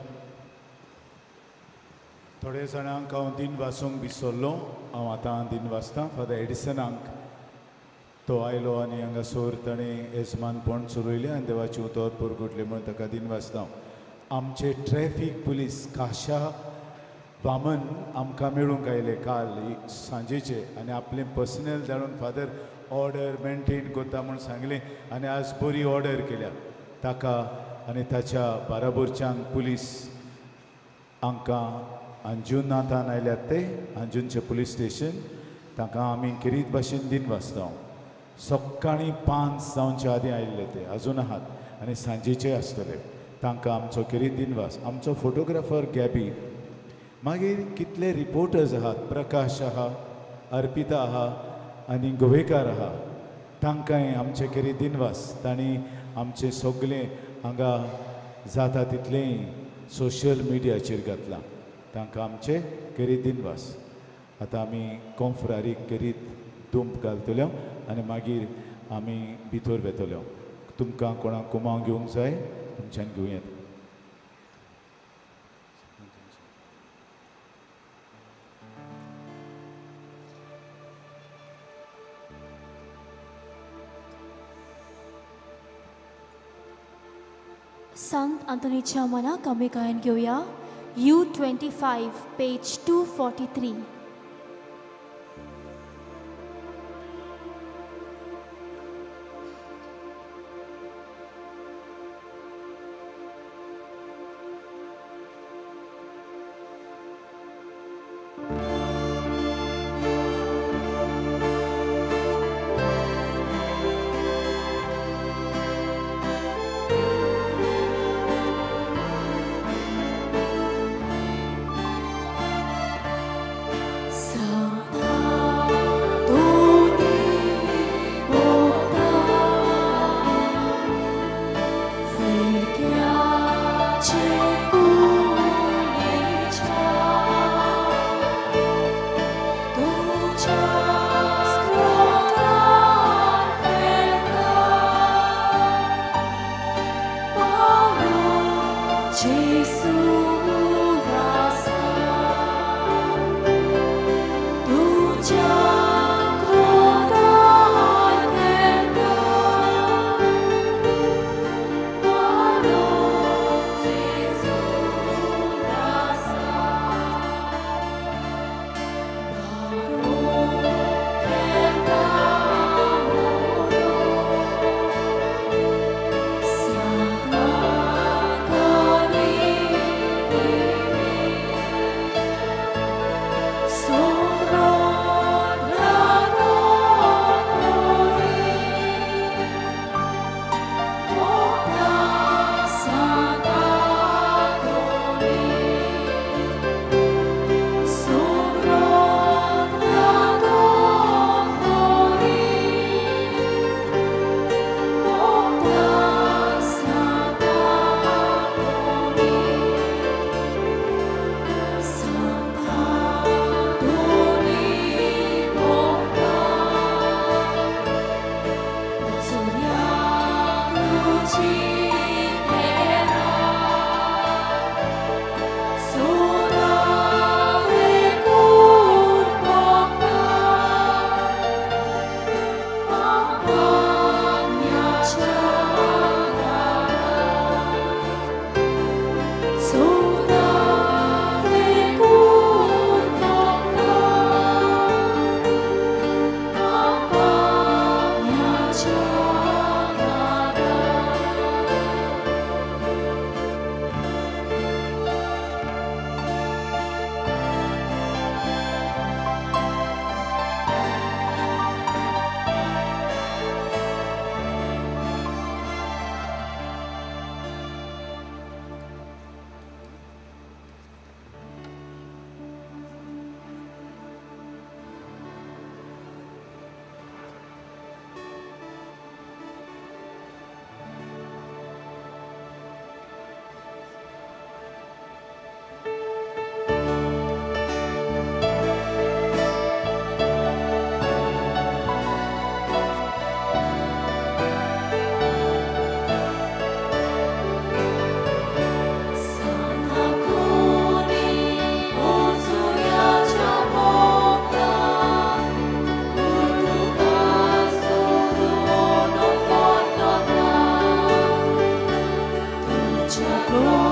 थोडे जाणांक हांव दिन वाचूंक विसरलो. हांव आतां दिन वाचतां. फादर एडिसनाक तो आयलो आनी हांगासर ताणें येजमानपण चलयलें आनी देवाची उतर परगटली म्हूण ताका दिन वाचता. आमचे ट्रॅफीक पुलीस काशा वामन आमकां मेळूंक आयले काल सांजेचे आनी आपलें पर्सनल धाडून फादर ऑर्डर मेंटेन करता म्हूण सांगलें आनी आज बरी ऑर्डर केल्या ताका आनी ताच्या बाराबरच्यांक पुलीस हांकां अंजुनाथान आयल्यात ते अंजुनचें पुलीस स्टेशन ताका आमी किरीत भाशेन दिन वाचता. सकाळीं 5 जावच्या आदीं आयिल्ले ते अजून आहात आनी सांजेचे आसतले. तांकां आमचो किरीत दिनवास. आमचो फोटोग्राफर गॅबी मागीर कितले रिपोर्टर्स आहात. प्रकाश आहा, अर्पिता आहा आनी गोवेकार आहा. तांकांय आमचे किरीत दिनवास. तांणी आमचे सगळें हांगा जाता तितलें सोशल मिडियाचेर घातलां. तांकां आमचे किरीत दिनवास. आतां आमी कॉन्फ्रारीक किरीत तुंप घालतल्यो आनी मागीर आमी भितर वेतल्यो. तुमकां कोणाक कुमांव घेवंक जाय तुमच्यान घेवं येता. संत आंतोनीच्या मनाक आमी गायन घेवया. U25 page 243. Lord.